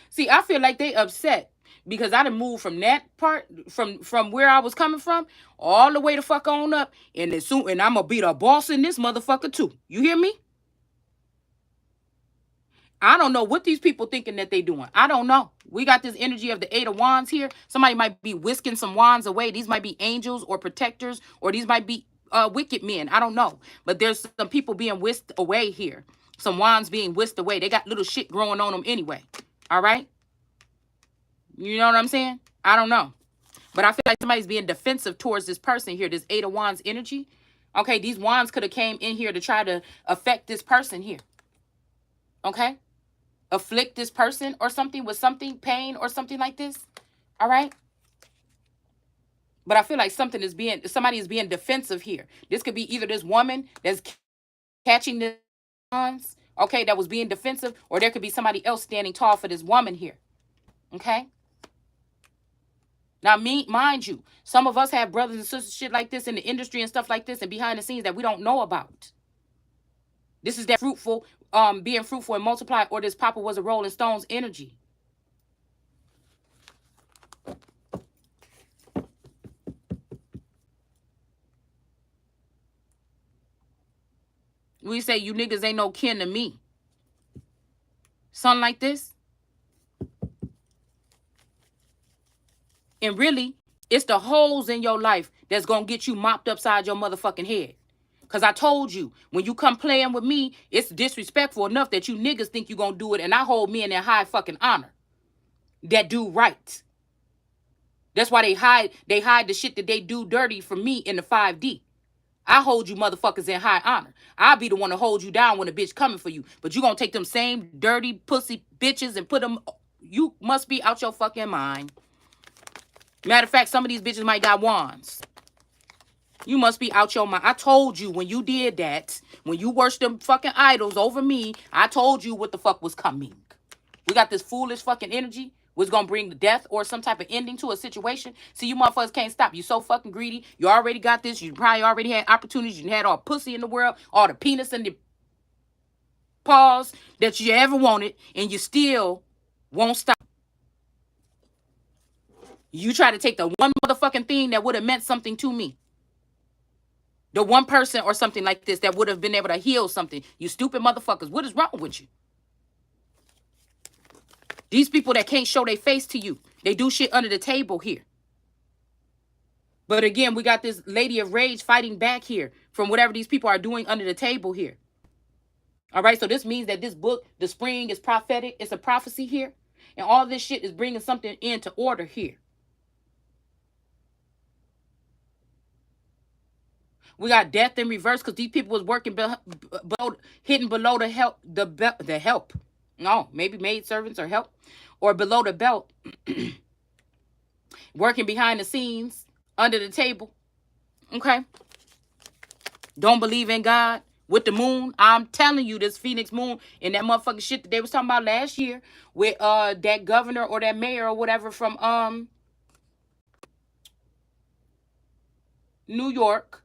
See, I feel like they upset. Because I done moved from that part, from where I was coming from, all the way the fuck on up. And I'm going to be the boss in this motherfucker too. You hear me? I don't know what these people thinking that they doing. I don't know. We got this energy of the 8 of Wands here. Somebody might be whisking some wands away. These might be angels or protectors, or these might be wicked men. I don't know. But there's some people being whisked away here. Some wands being whisked away. They got little shit growing on them anyway. All right? You know what I'm saying? I don't know. But I feel like somebody's being defensive towards this person here, this 8 of Wands energy. Okay, these wands could have came in here to try to affect this person here. Okay? afflict this person or something with something, pain or something like this. All right. But I feel like somebody is being defensive here. This could be either this woman that's catching the ones, okay, that was being defensive, or there could be somebody else standing tall for this woman here. Okay. Now, mind you, some of us have brothers and sisters shit like this in the industry and stuff like this and behind the scenes that we don't know about. This is that fruitful, being fruitful and multiply, or this Papa was a Rolling Stones energy. We say you niggas ain't no kin to me. Something like this. And really, it's the holes in your life that's going to get you mopped upside your motherfucking head. Because I told you, when you come playing with me, it's disrespectful enough that you niggas think you going to do it. And I hold men in high fucking honor that do right. That's why they hide the shit that they do dirty from me in the 5D. I hold you motherfuckers in high honor. I'll be the one to hold you down when a bitch coming for you. But you gonna take them same dirty pussy bitches and put them... You must be out your fucking mind. Matter of fact, some of these bitches might got wands. You must be out your mind. I told you when you did that, when you worshiped them fucking idols over me, I told you what the fuck was coming. We got this foolish fucking energy was gonna bring death or some type of ending to a situation. See, you motherfuckers can't stop. You so fucking greedy. You already got this. You probably already had opportunities. You had all pussy in the world, all the penis and the paws that you ever wanted, and you still won't stop. You try to take the one motherfucking thing that would have meant something to me. The one person or something like this that would have been able to heal something. You stupid motherfuckers. What is wrong with you? These people that can't show their face to you, they do shit under the table here. But again, we got this lady of rage fighting back here from whatever these people are doing under the table here. All right, so this means that this book, The Spring, is prophetic. It's a prophecy here. And all this shit is bringing something into order here. We got death in reverse because these people was working hidden below the help. No, maybe maid servants or help, or below the belt, working behind the scenes, under the table. Okay. Don't believe in God. With the moon, I'm telling you, this Phoenix moon and that motherfucking shit that they was talking about last year with that governor or that mayor or whatever from New York.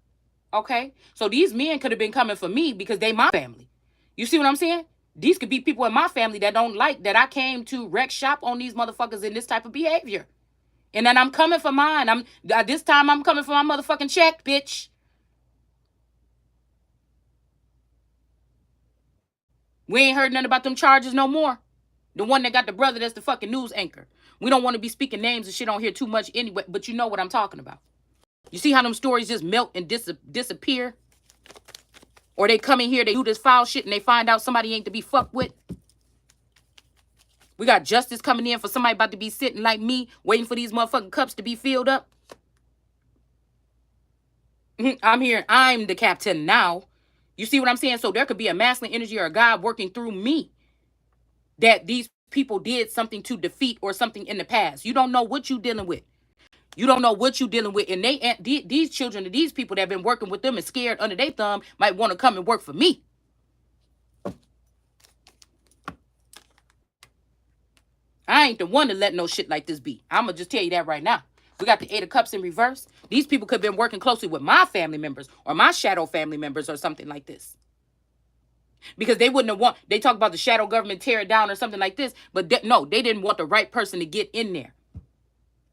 Okay. So these men could have been coming for me because they my family. You see what I'm saying? These could be people in my family that don't like that I came to wreck shop on these motherfuckers in this type of behavior. And then I'm coming for mine. This time I'm coming for my motherfucking check, bitch. We ain't heard nothing about them charges no more. The one that got the brother that's the fucking news anchor. We don't want to be speaking names and shit on here too much anyway, but you know what I'm talking about. You see how them stories just melt and disappear? Or they come in here, they do this foul shit, and they find out somebody ain't to be fucked with. We got justice coming in for somebody about to be sitting like me, waiting for these motherfucking cups to be filled up. I'm here. I'm the captain now. You see what I'm saying? So there could be a masculine energy or a God working through me that these people did something to defeat or something in the past. You don't know what you're dealing with. You don't know what you're dealing with. And these children of these people that have been working with them and scared under their thumb might want to come and work for me. I ain't the one to let no shit like this be. I'm going to just tell you that right now. We got the 8 of Cups in reverse. These people could have been working closely with my family members or my shadow family members or something like this. Because they wouldn't have they talk about the shadow government tear it down or something like this. But no, they didn't want the right person to get in there.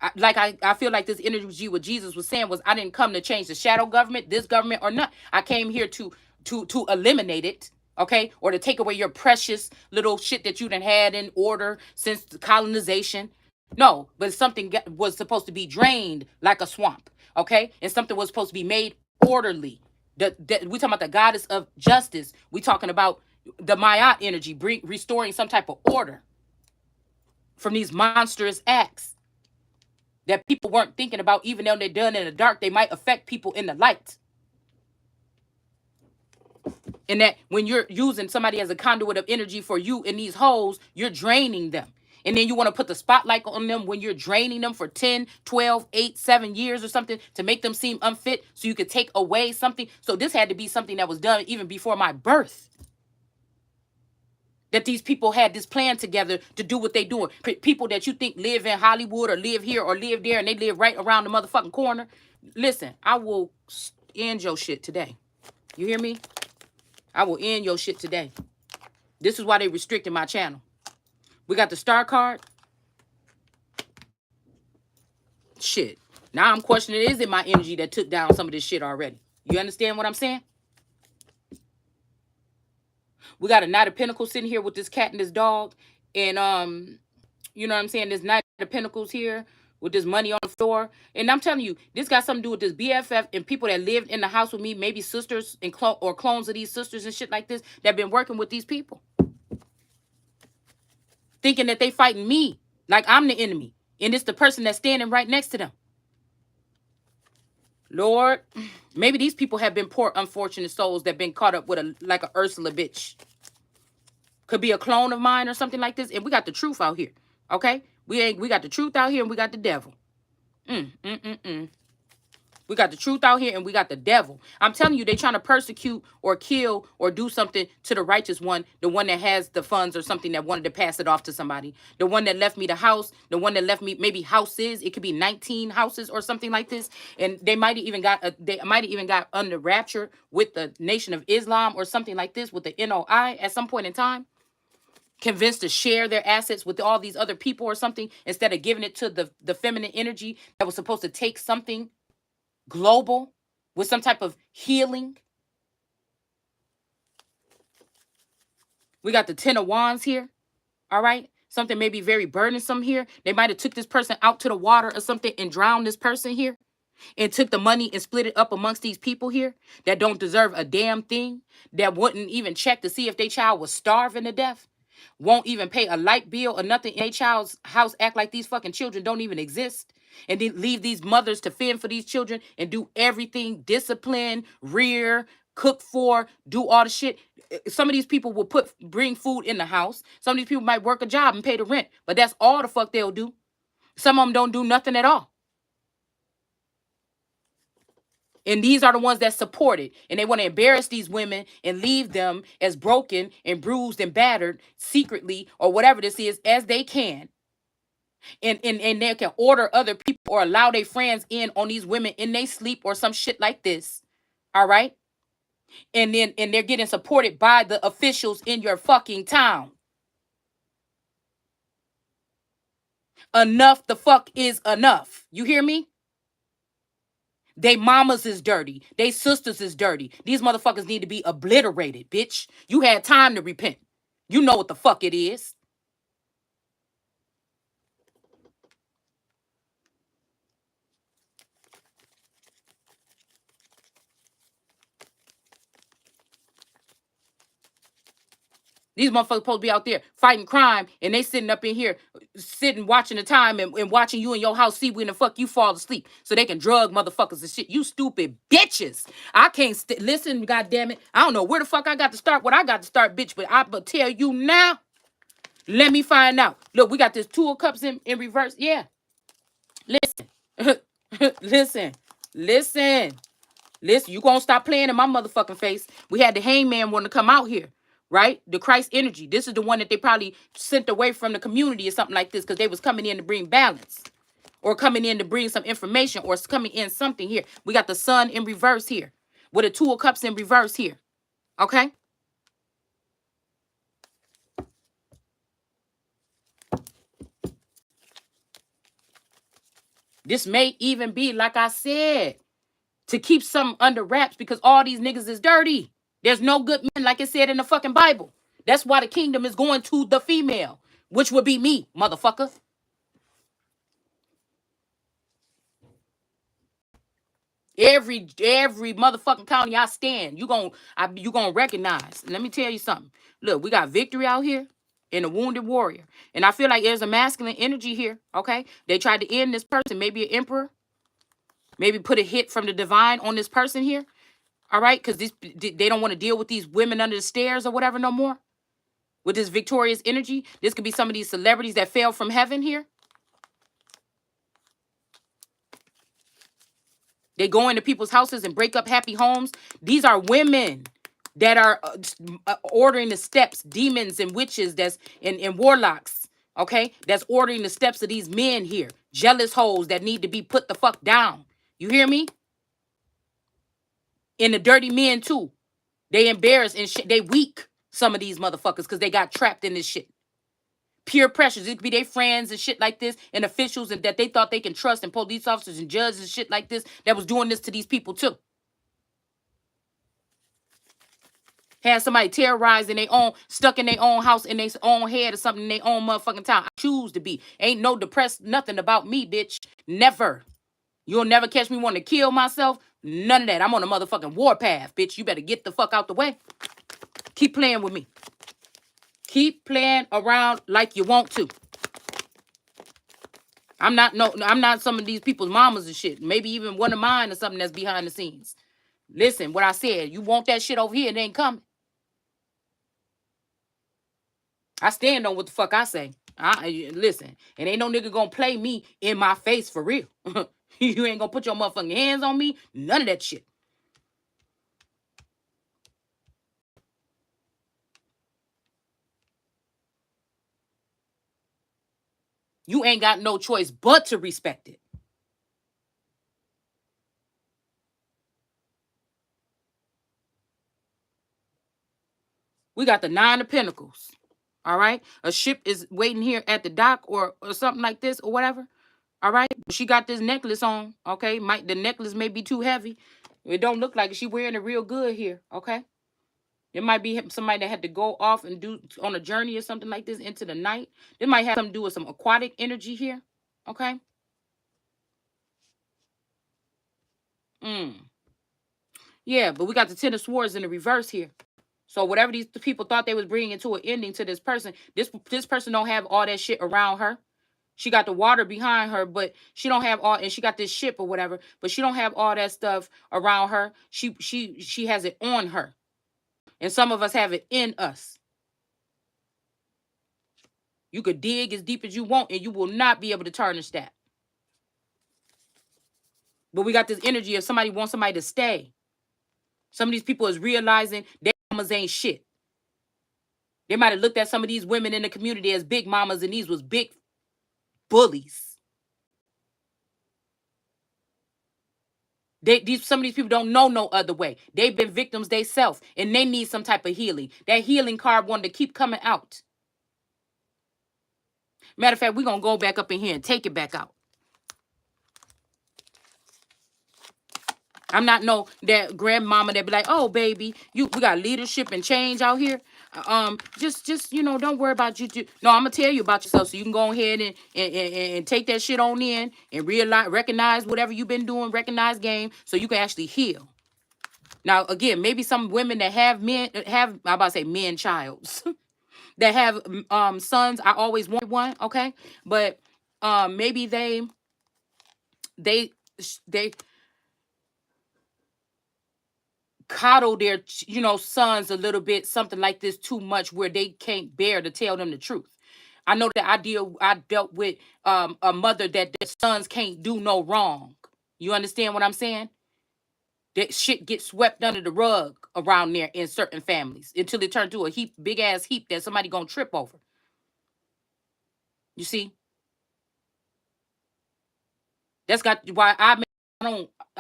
I feel like this energy, what Jesus was saying was, I didn't come to change the shadow government, this government or not. I came here to eliminate it, okay? Or to take away your precious little shit that you done had in order since the colonization. No, but something was supposed to be drained like a swamp, okay? And something was supposed to be made orderly. We talking about the goddess of justice. We talking about the Ma'at energy, restoring some type of order from these monstrous acts that people weren't thinking about. Even though they're done in the dark, they might affect people in the light. And that when you're using somebody as a conduit of energy for you in these holes, you're draining them. And then you want to put the spotlight on them when you're draining them for 10, 12, 8, 7 years or something to make them seem unfit so you could take away something. So this had to be something that was done even before my birth. That these people had this plan together to do what they doing. People that you think live in Hollywood or live here or live there and they live right around the motherfucking corner. Listen, I will end your shit today. You hear me? I will end your shit today. This is why they restricted my channel. We got the star card. Shit. Now I'm questioning, is it my energy that took down some of this shit already? You understand what I'm saying? We got a Knight of Pentacles sitting here with this cat and this dog. And, you know what I'm saying? This Knight of Pentacles here with this money on the floor. And I'm telling you, this got something to do with this BFF and people that lived in the house with me, maybe sisters and or clones of these sisters and shit like this that been working with these people. Thinking that they fighting me like I'm the enemy. And it's the person that's standing right next to them. Lord, maybe these people have been poor, unfortunate souls that been caught up with like a Ursula bitch. Could be a clone of mine or something like this. And we got the truth out here. Okay? We got the truth out here and we got the devil. We got the truth out here and we got the devil. I'm telling you, they trying to persecute or kill or do something to the righteous one, the one that has the funds or something that wanted to pass it off to somebody. The one that left me the house, the one that left me maybe houses. It could be 19 houses or something like this. And they might have even got under rapture with the Nation of Islam or something like this with the NOI at some point in time. Convinced to share their assets with all these other people or something instead of giving it to the feminine energy that was supposed to take something global with some type of healing. We got the 10 of Wands here. All right. Something may be very burdensome here. They might have took this person out to the water or something and drowned this person here and took the money and split it up amongst these people here that don't deserve a damn thing, that wouldn't even check to see if their child was starving to death, won't even pay a light bill or nothing in their child's house, act like these fucking children don't even exist. And then leave these mothers to fend for these children and do everything, discipline, rear, cook for, do all the shit. Some of these people will bring food in the house. Some of these people might work a job and pay the rent, but that's all the fuck they'll do. Some of them don't do nothing at all. And these are the ones that support it. And they want to embarrass these women and leave them as broken and bruised and battered secretly or whatever this is as they can. And they can order other people or allow their friends in on these women in their sleep or some shit like this. All right. And they're getting supported by the officials in your fucking town. Enough the fuck is enough. You hear me? They mamas is dirty. They sisters is dirty. These motherfuckers need to be obliterated, bitch. You had time to repent. You know what the fuck it is. These motherfuckers supposed to be out there fighting crime, and they sitting up in here, sitting watching the time and watching you in your house see when the fuck you fall asleep so they can drug motherfuckers and shit. You stupid bitches. I can't listen, goddammit. I don't know where the fuck I got to start, what I got to start, bitch, but I'm going to tell you now. Let me find out. Look, we got this Two of Cups in reverse. Yeah. Listen. Listen. You gonna stop playing in my motherfucking face. We had the Hangman want to come out here. Right? The Christ energy. This is the one that they probably sent away from the community or something like this because they was coming in to bring balance or coming in to bring some information or coming in something here. We got the Sun in reverse here with a Two of Cups in reverse here. Okay? This may even be, like I said, to keep something under wraps because all these niggas is dirty. There's no good men, like it said in the fucking Bible. That's why the kingdom is going to the female, which would be me, motherfucker. Every motherfucking county I stand, you gonna recognize. Let me tell you something. Look, we got victory out here and a wounded warrior. And I feel like there's a masculine energy here, okay? They tried to end this person, maybe an emperor. Maybe put a hit from the divine on this person here. All right, because they don't want to deal with these women under the stairs or whatever no more. With this victorious energy, this could be some of these celebrities that fell from heaven here. They go into people's houses and break up happy homes. These are women that are ordering the steps, demons and witches and warlocks, okay? That's ordering the steps of these men here. Jealous hoes that need to be put the fuck down. You hear me? And the dirty men too. They embarrassed and shit. They weak, some of these motherfuckers, because they got trapped in this shit. Peer pressures. It could be their friends and shit like this, and officials and that they thought they can trust, and police officers and judges and shit like this that was doing this to these people too. Had somebody terrorized in their own, stuck in their own house, in their own head or something in their own motherfucking town. I choose to be. Ain't no depressed nothing about me, bitch. Never. You'll never catch me wanting to kill myself. None of that. I'm on a motherfucking warpath, bitch. You better get the fuck out the way. Keep playing with me. Keep playing around like you want to. I'm not some of these people's mamas and shit. Maybe even one of mine or something that's behind the scenes. Listen, what I said. You want that shit over here, it ain't coming. I stand on what the fuck I say. Listen, and ain't no nigga gonna play me in my face for real. You ain't gonna put your motherfucking hands on me. None of that shit. You ain't got no choice but to respect it. We got the 9 of Pentacles. All right. A ship is waiting here at the dock or something like this or whatever. All right. She got this necklace on. Okay. The necklace may be too heavy. It don't look like it. She wearing it real good here. Okay. It might be somebody that had to go off and do on a journey or something like this into the night. It might have something to do with some aquatic energy here. Okay. Yeah, but we got the 10 of Swords in the reverse here. So whatever these people thought they was bringing into an ending to this person, this person don't have all that shit around her. She got the water behind her, but she don't have all, and she got this ship or whatever, but she don't have all that stuff around her. She has it on her. And some of us have it in us. You could dig as deep as you want, and you will not be able to tarnish that. But we got this energy of somebody wants somebody to stay. Some of these people is realizing their mamas ain't shit. They might have looked at some of these women in the community as big mamas, and these was big bullies. Some of these people don't know no other way. They've been victims themselves, and they need some type of healing. That healing card wanted to keep coming out. Matter of fact, we're going to go back up in here and take it back out. I'm not that grandmama that be like, oh, baby, we got leadership and change out here. Just don't worry about you. No, I'm going to tell you about yourself so you can go ahead and take that shit on in and recognize whatever you've been doing, recognize game so you can actually heal. Now, again, maybe some women that have I'm about to say men childs that have sons. I always wanted one, okay? But maybe they coddle their sons a little bit, something like this, too much where they can't bear to tell them the truth. I know that I dealt with a mother that their sons can't do no wrong. You understand what I'm saying? That shit gets swept under the rug around there in certain families until it turns to a big ass heap that somebody gonna trip over. You see? That's got why I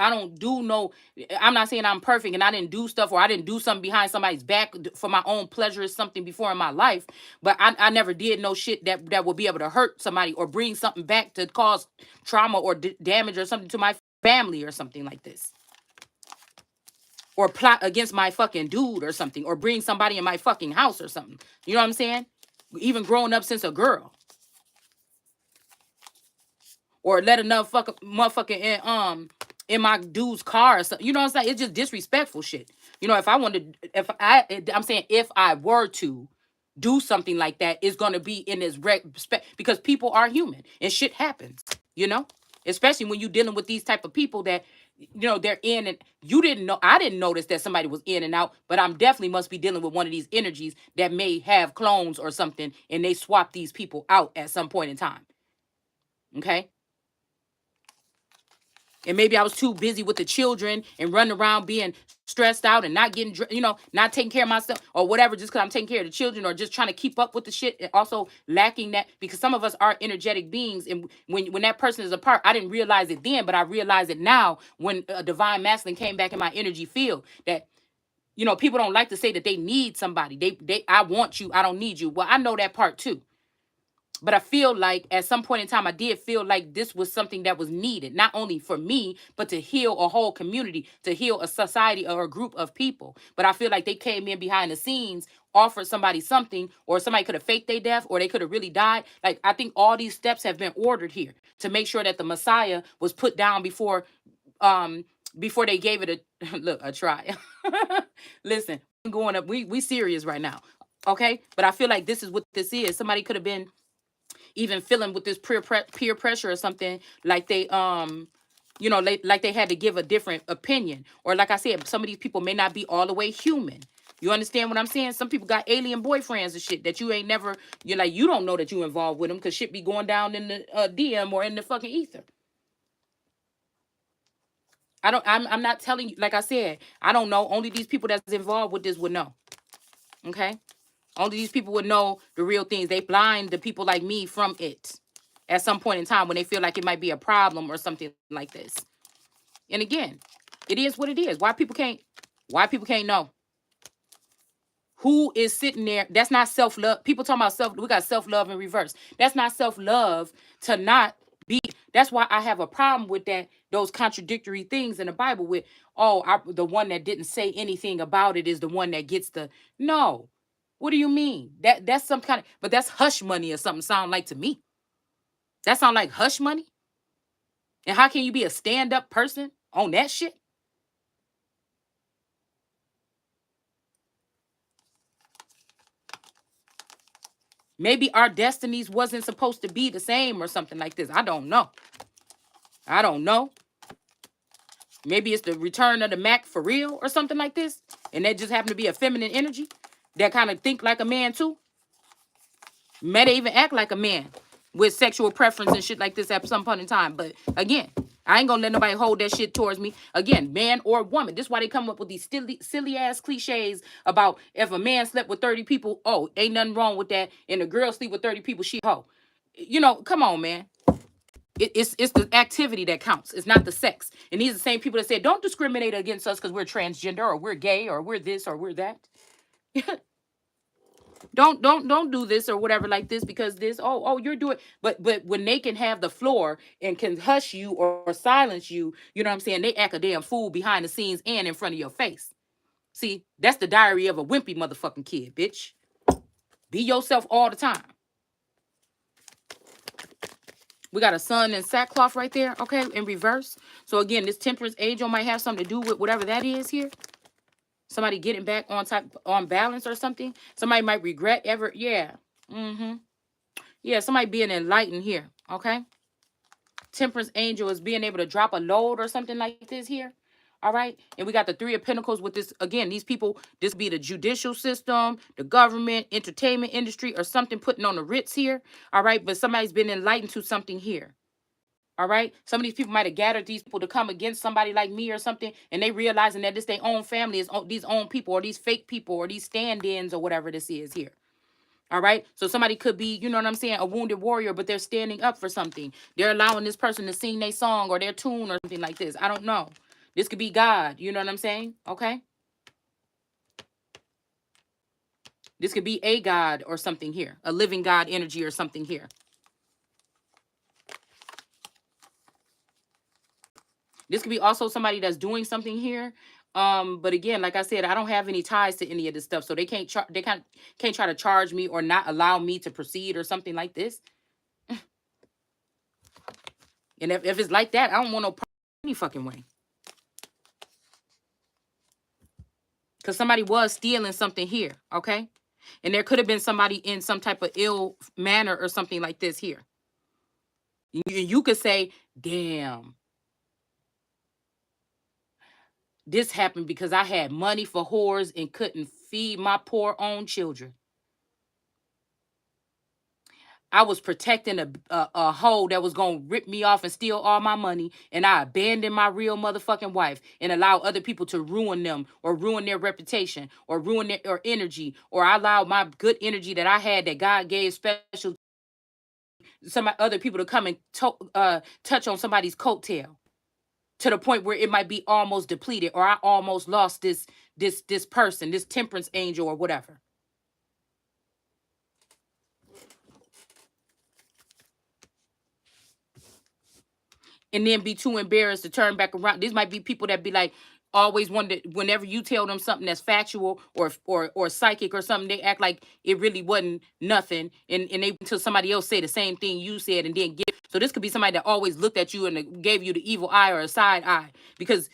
don't do no. I'm not saying I'm perfect and I didn't do stuff or I didn't do something behind somebody's back for my own pleasure or something before in my life. But I never did no shit that would be able to hurt somebody or bring something back to cause trauma or damage or something to my family or something like this. Or plot against my fucking dude or something, or bring somebody in my fucking house or something. You know what I'm saying? Even growing up since a girl. Or let another motherfucker in my dude's car or something. You know what I'm saying? It's just disrespectful shit. You know, I'm saying if I were to do something like that, it's gonna be in this respect because people are human and shit happens, you know? Especially when you're dealing with these type of people that they're in, and you didn't know, I didn't notice that somebody was in and out, but I'm definitely must be dealing with one of these energies that may have clones or something, and they swap these people out at some point in time. Okay. And maybe I was too busy with the children and running around being stressed out and not getting, not taking care of myself or whatever, just because I'm taking care of the children or just trying to keep up with the shit. And also lacking that, because some of us are energetic beings. And when that person is apart, I didn't realize it then, but I realize it now when a divine masculine came back in my energy field, that, people don't like to say that they need somebody. I want you, I don't need you. Well, I know that part too. But I feel like at some point in time, I did feel like this was something that was needed, not only for me, but to heal a whole community, to heal a society or a group of people. But I feel like they came in behind the scenes, offered somebody something, or somebody could have faked their death, or they could have really died. Like, I think all these steps have been ordered here to make sure that the Messiah was put down before they gave it a try. Listen, going up, we serious right now. Okay? But I feel like this is what this is. Somebody could have been even feeling with this peer pressure or something, like they like they had to give a different opinion, or like I said, some of these people may not be all the way human. You understand what I'm saying? Some people got alien boyfriends and shit that you ain't never, you're like, you don't know that you involved with them, because shit be going down in the DM or in the fucking ether. I'm not telling you, like I said, I don't know. Only these people that's involved with this would know. Okay? Only these people would know the real things. They blind the people like me from it at some point in time when they feel like it might be a problem or something like this. And again, it is what it is. Why people can't know? Who is sitting there? That's not self-love. People talking about self, we got self-love in reverse. That's not self-love to not be. That's why I have a problem with that, those contradictory things in the Bible with, the one that didn't say anything about it is the one that gets the, no. What do you mean? That's some kind of, but that's hush money or something, sound like to me. That sound like hush money? And how can you be a stand-up person on that shit? Maybe our destinies wasn't supposed to be the same or something like this. I don't know. Maybe it's the return of the Mac for real or something like this. And that just happened to be a feminine energy that kind of think like a man too. May they even act like a man with sexual preference and shit like this at some point in time. But again, I ain't gonna let nobody hold that shit towards me. Again, man or woman. This is why they come up with these silly ass cliches about if a man slept with 30 people, oh, ain't nothing wrong with that. And a girl sleep with 30 people, she hoe. Come on, man. It's the activity that counts. It's not the sex. And these are the same people that say, don't discriminate against us because we're transgender or we're gay or we're this or we're that. Don't do this or whatever like this because this, you're doing, but when they can have the floor and can hush you or silence you, you know what I'm saying, they act a damn fool behind the scenes and in front of your face. See, that's the diary of a wimpy motherfucking kid, bitch. Be yourself all the time. We got a sun in sackcloth right there, okay, in reverse. So again, this temperance angel might have something to do with whatever that is here. Somebody getting back on balance or something. Somebody might regret ever. Yeah. Yeah, somebody being enlightened here. Okay. Temperance angel is being able to drop a load or something like this here. All right. And we got the Three of Pentacles with this. Again, these people, this be the judicial system, the government, entertainment industry, or something putting on the Ritz here. All right. But somebody's been enlightened to something here. All right. Some of these people might have gathered these people to come against somebody like me or something. And they realizing that this their own family is these own people or these fake people or these stand-ins or whatever this is here. All right. So somebody could be, you know what I'm saying, a wounded warrior, but they're standing up for something. They're allowing this person to sing their song or their tune or something like this. I don't know. This could be God. You know what I'm saying? Okay. This could be a God or something here. A living God energy or something here. This could be also somebody that's doing something here. But again, like I said, I don't have any ties to any of this stuff, so they can't try to charge me or not allow me to proceed or something like this. And if it's like that, I don't want no problem any fucking way. Because somebody was stealing something here, okay? And there could have been somebody in some type of ill manner or something like this here. You could say, damn. This happened because I had money for whores and couldn't feed my poor own children. I was protecting a hoe that was going to rip me off and steal all my money. And I abandoned my real motherfucking wife and allow other people to ruin them or ruin their reputation or ruin their energy. Or I allowed my good energy that I had that God gave special some other people to come and touch on somebody's coattail to the point where it might be almost depleted, or I almost lost this person, this temperance angel or whatever. And then be too embarrassed to turn back around. These might be people that be like always wonder whenever you tell them something that's factual or psychic or something, they act like it really wasn't nothing, and they until somebody else say the same thing you said and then give. So this could be somebody that always looked at you and gave you the evil eye or a side eye because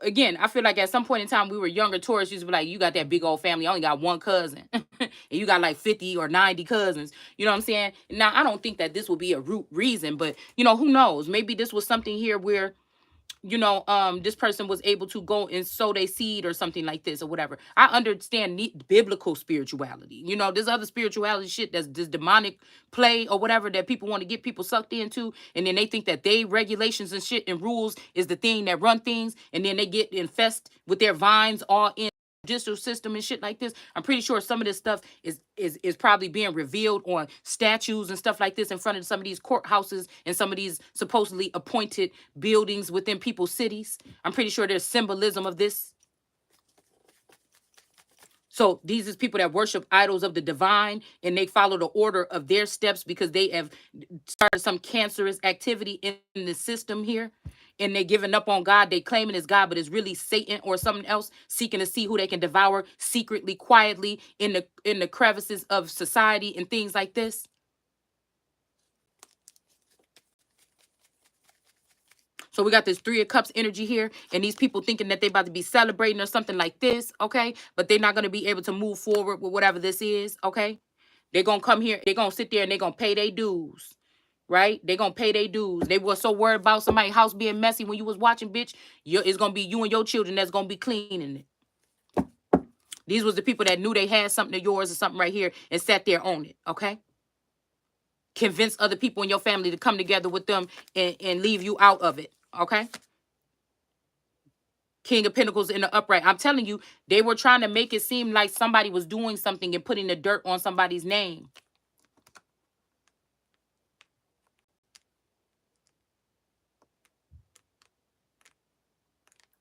again, I feel like at some point in time we were younger. Tourists used to be like, you got that big old family, I only got one cousin. And you got like 50 or 90 cousins. You know what I'm saying? Now, I don't think that this will be a root reason, but who knows? Maybe this was something here where this person was able to go and sow their seed or something like this or whatever. I understand biblical spirituality. There's other spirituality shit that's this demonic play or whatever that people want to get people sucked into, and then they think that they regulations and shit and rules is the thing that run things, and then they get infest with their vines all in judicial system and shit like this. I'm pretty sure some of this stuff is probably being revealed on statues and stuff like this in front of some of these courthouses and some of these supposedly appointed buildings within people's cities. I'm pretty sure there's symbolism of this. So these is people that worship idols of the divine, and they follow the order of their steps because they have started some cancerous activity in the system here, and they're giving up on God. They claiming it's God, but it's really Satan or something else, seeking to see who they can devour secretly, quietly in the crevices of society and things like this. So we got this 3 of Cups energy here, and these people thinking that they about to be celebrating or something like this, okay? But they're not going to be able to move forward with whatever this is, okay? They're going to come here, they're going to sit there, and they're going to pay their dues, right? They're going to pay their dues. They were so worried about somebody's house being messy when you was watching, bitch. It's going to be you and your children that's going to be cleaning it. These was the people that knew they had something of yours or something right here and sat there on it, okay? Convince other people in your family to come together with them and leave you out of it, okay? King of Pentacles in the upright. I'm telling you, they were trying to make it seem like somebody was doing something and putting the dirt on somebody's name.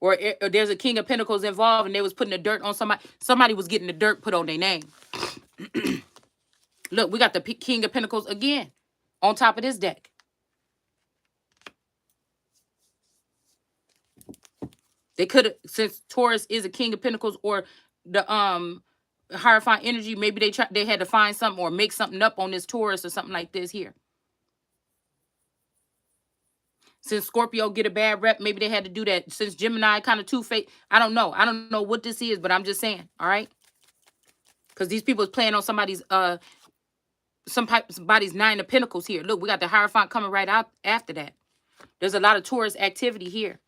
Or there's a King of Pentacles involved and they was putting the dirt on somebody. Somebody was getting the dirt put on their name. Look, we got the King of Pentacles again on top of this deck. They could have, since Taurus is a King of Pentacles or the Hierophant energy, maybe they had to find something or make something up on this Taurus or something like this here. Since Scorpio get a bad rep, maybe they had to do that. Since Gemini kind of two-faced, I don't know. I don't know what this is, but I'm just saying, all right? Because these people is playing on somebody's 9 of Pentacles here. Look, we got the Hierophant coming right out after that. There's a lot of Taurus activity here.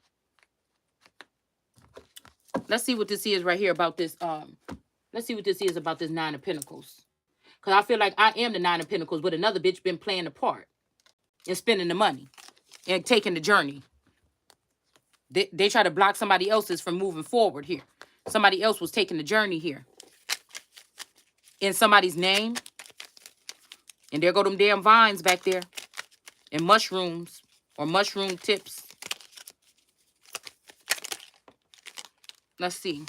Let's see what this is right here about this. Let's see what this is about this 9 of Pentacles. Because I feel like I am the 9 of Pentacles, but another bitch been playing the part and spending the money and taking the journey. They try to block somebody else's from moving forward here. Somebody else was taking the journey here. In somebody's name. And there go them damn vines back there. And mushrooms or mushroom tips. Let's see.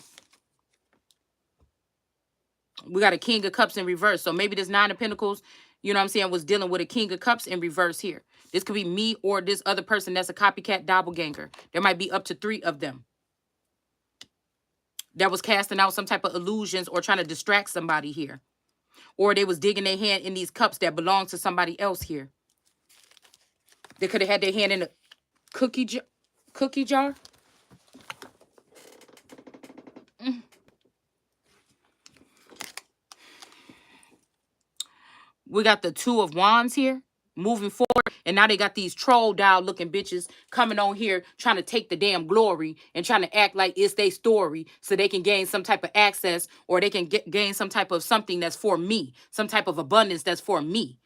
We got a King of Cups in reverse. So maybe this 9 of Pentacles, you know what I'm saying, was dealing with a King of Cups in reverse here. This could be me or this other person that's a copycat doppelganger. There might be up to 3 of them. That was casting out some type of illusions or trying to distract somebody here. Or they was digging their hand in these cups that belong to somebody else here. They could have had their hand in a cookie jar. We got the 2 of Wands here. Moving forward, And now they got these troll dial looking bitches coming on here trying to take the damn glory and trying to act like it's their story so they can gain some type of access, or they can gain some type of something that's for me, some type of abundance that's for me.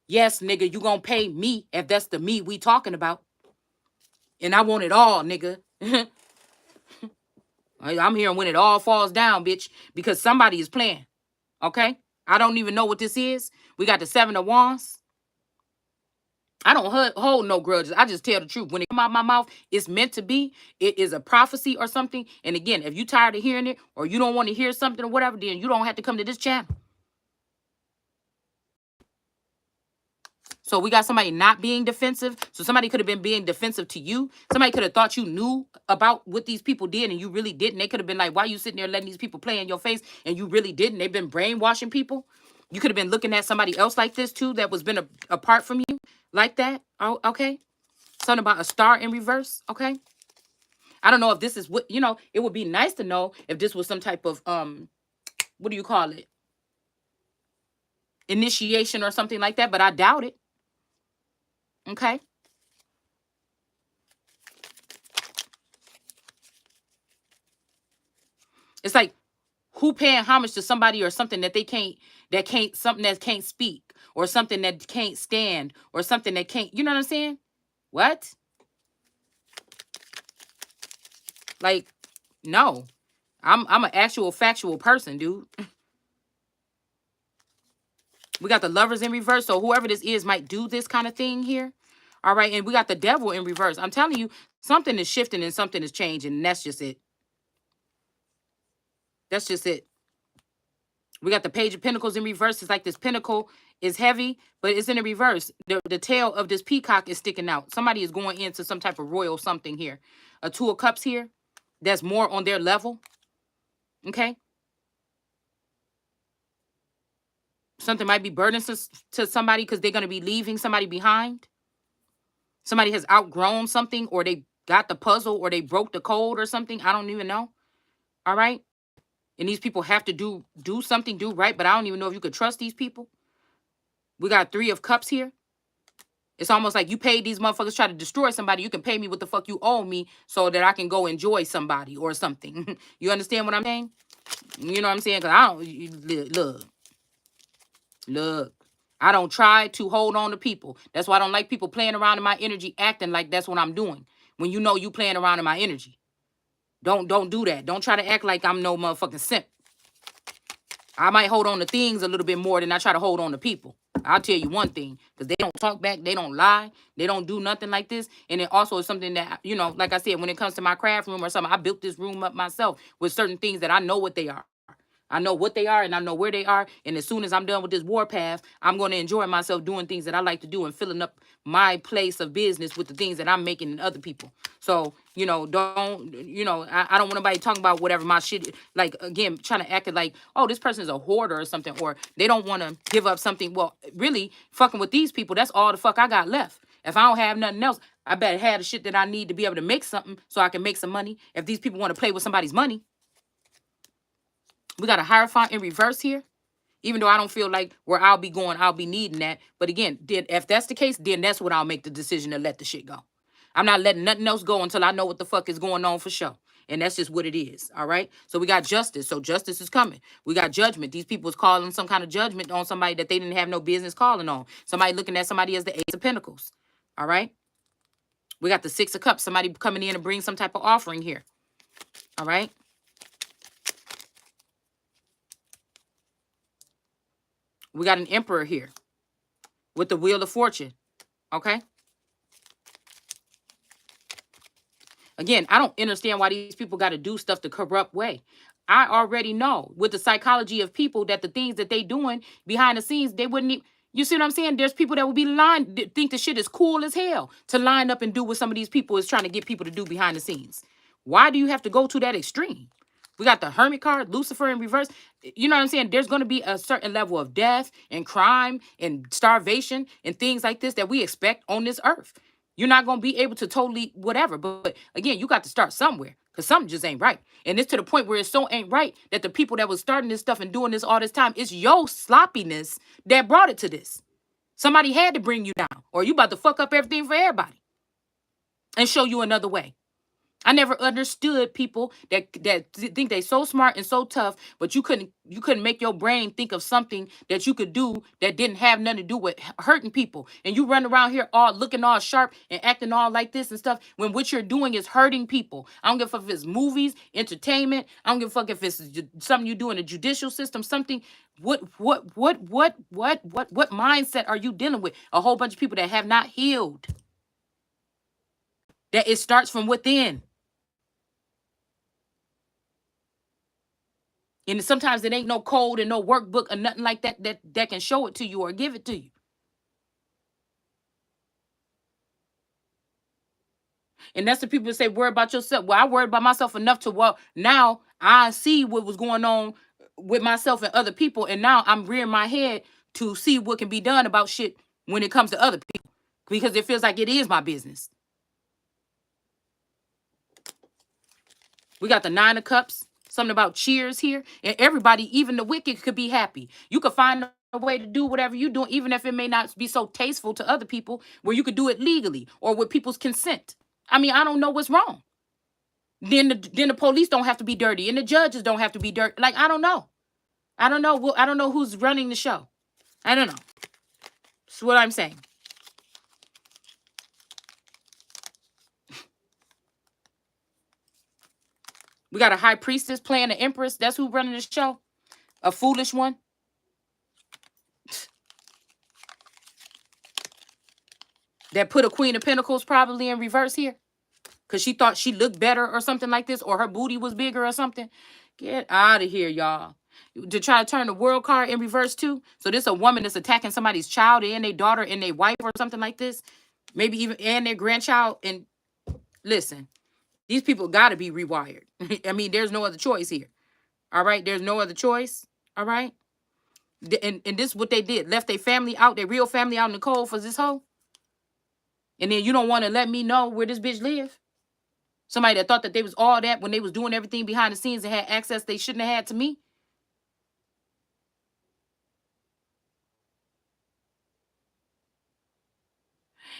Yes, nigga, you gonna pay me if that's the me we talking about. And I want it all, nigga. I'm here when it all falls down, bitch, because somebody is playing. Okay? I don't even know what this is. We got the 7 of Wands. I don't hold no grudges. I just tell the truth. When it come out my mouth, it's meant to be. It is a prophecy or something. And again, if you tired of hearing it or you don't want to hear something or whatever, then you don't have to come to this channel. So we got somebody not being defensive. So somebody could have been being defensive to you. Somebody could have thought you knew about what these people did and you really didn't. They could have been like, why are you sitting there letting these people play in your face? And you really didn't. They've been brainwashing people. You could have been looking at somebody else like this too that was been apart from you like that. Oh, okay. Something about a star in reverse. Okay. I don't know if this is what, you know, it would be nice to know if this was some type of, what do you call it? Initiation or something like that, but I doubt it. Okay. It's like, who paying homage to somebody or something that something that can't speak, or something that can't stand, or something that can't, you know what I'm saying? What? Like, no. I'm an actual factual person, dude. We got the Lovers in reverse. So whoever this is might do this kind of thing here. All right. And we got the Devil in reverse. I'm telling you, something is shifting and something is changing. And that's just it. That's just it. We got the Page of Pentacles in reverse. It's like this pentacle is heavy, but it's in the reverse. The tail of this peacock is sticking out. Somebody is going into some type of royal something here. A Two of Cups here. That's more on their level. Okay. Something might be burdensome to somebody because they're going to be leaving somebody behind. Somebody has outgrown something, or they got the puzzle, or they broke the code or something. I don't even know. All right. And these people have to do something, do right. But I don't even know if you could trust these people. We got 3 of Cups here. It's almost like you paid these motherfuckers try to destroy somebody. You can pay me what the fuck you owe me so that I can go enjoy somebody or something. You understand what I'm saying? You know what I'm saying? Because I don't, look. I don't try to hold on to people. That's why I don't like people playing around in my energy, acting like that's what I'm doing. When you know you playing around in my energy. Don't do that. Don't try to act like I'm no motherfucking simp. I might hold on to things a little bit more than I try to hold on to people. I'll tell you one thing, because they don't talk back, they don't lie, they don't do nothing like this. And it also is something that, you know, like I said, when it comes to my craft room or something, I built this room up myself with certain things that I know what they are. I know what they are and I know where they are. And as soon as I'm done with this warpath, I'm going to enjoy myself doing things that I like to do and filling up my place of business with the things that I'm making in other people. So, you know, don't, you know, I don't want nobody talking about whatever my shit, like, again, trying to act like, oh, this person is a hoarder or something, or they don't want to give up something. Well, really, fucking with these people, that's all the fuck I got left. If I don't have nothing else, I better have the shit that I need to be able to make something so I can make some money. If these people want to play with somebody's money. We got a Hierophant in reverse here. Even though I don't feel like where I'll be going, I'll be needing that. But again, if that's the case, then that's when I'll make the decision to let the shit go. I'm not letting nothing else go until I know what the fuck is going on for sure. And that's just what it is. All right. So we got justice. So justice is coming. We got judgment. These people is calling some kind of judgment on somebody that they didn't have no business calling on. Somebody looking at somebody as the Ace of Pentacles. All right. We got the 6 of Cups. Somebody coming in and bring some type of offering here. All right. We got an Emperor here with the Wheel of Fortune. Okay. Again, I don't understand why these people got to do stuff the corrupt way. I already know with the psychology of people that the things that they doing behind the scenes, they wouldn't even, you see what I'm saying? There's people that would be lying, think the shit is cool as hell to line up and do what some of these people is trying to get people to do behind the scenes. Why do you have to go to that extreme? We got the Hermit card, Lucifer in reverse. You know what I'm saying? There's going to be a certain level of death and crime and starvation and things like this that we expect on this earth. You're not going to be able to totally whatever. But again, you got to start somewhere because something just ain't right. And it's to the point where it so ain't right that the people that was starting this stuff and doing this all this time, it's your sloppiness that brought it to this. Somebody had to bring you down, or you about to fuck up everything for everybody and show you another way. I never understood people that think they so smart and so tough, but you couldn't make your brain think of something that you could do that didn't have nothing to do with hurting people. And you run around here all looking all sharp and acting all like this and stuff when what you're doing is hurting people. I don't give a fuck if it's movies, entertainment. I don't give a fuck if it's something you do in the judicial system, something. What mindset are you dealing with? A whole bunch of people that have not healed. That it starts from within. And sometimes it ain't no code and no workbook or nothing like that that can show it to you or give it to you. And that's the people that say, worry about yourself. Well, I worried about myself enough to, well, now I see what was going on with myself and other people. And now I'm rearing my head to see what can be done about shit when it comes to other people. Because it feels like it is my business. We got the 9 of Cups. Something about cheers here. And everybody, even the wicked, could be happy. You could find a way to do whatever you're doing, even if it may not be so tasteful to other people, where you could do it legally or with people's consent. I mean, I don't know what's wrong. Then the police don't have to be dirty, and the judges don't have to be dirty. Like, I don't know. I don't know. Well, I don't know who's running the show. I don't know. That's what I'm saying. We got a high priestess playing the empress. That's who's running the show. A foolish one. That put a Queen of Pentacles probably in reverse here. Because she thought she looked better or something like this. Or her booty was bigger or something. Get out of here, y'all. To try to turn the world card in reverse too. So this a woman that's attacking somebody's child and their daughter and their wife or something like this. Maybe even and their grandchild. And listen, these people got to be rewired. I mean, there's no other choice here. All right? There's no other choice. All right? And this is what they did. Left their family out, their real family out in the cold for this hoe. And then you don't want to let me know where this bitch live. Somebody that thought that they was all that when they was doing everything behind the scenes and had access they shouldn't have had to me.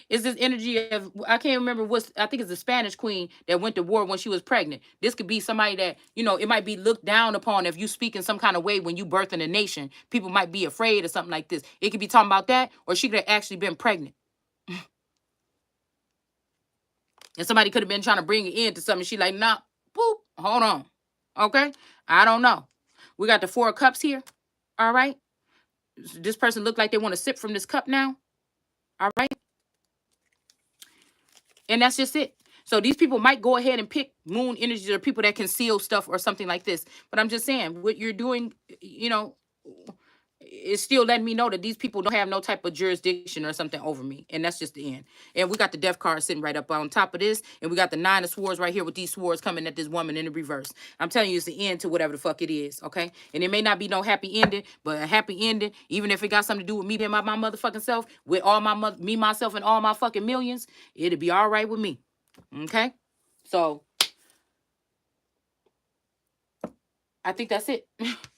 It's this energy of, I can't remember I think it's the Spanish queen that went to war when she was pregnant. This could be somebody that, you know, it might be looked down upon if you speak in some kind of way when you birth in a nation. People might be afraid or something like this. It could be talking about that, or she could have actually been pregnant. And somebody could have been trying to bring it into something. She like, nah, boop, hold on. Okay? I don't know. We got the 4 of Cups here. All right? This person looked like they want to sip from this cup now. All right? And that's just it. So these people might go ahead and pick moon energies or people that conceal stuff or something like this. But I'm just saying, what you're doing, you know, is still letting me know that these people don't have no type of jurisdiction or something over me. And that's just the end. And we got the Death card sitting right up on top of this. And we got the 9 of Swords right here with these swords coming at this woman in the reverse. I'm telling you, it's the end to whatever the fuck it is, okay? And it may not be no happy ending, but a happy ending, even if it got something to do with me being my motherfucking self, with all my me, myself, and all my fucking millions, it'll be all right with me, okay? So, I think that's it.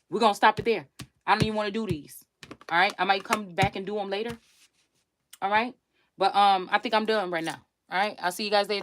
We're going to stop it there. I don't even want to do these. All right. I might come back and do them later. All right. But I think I'm done right now. All right. I'll see you guys later.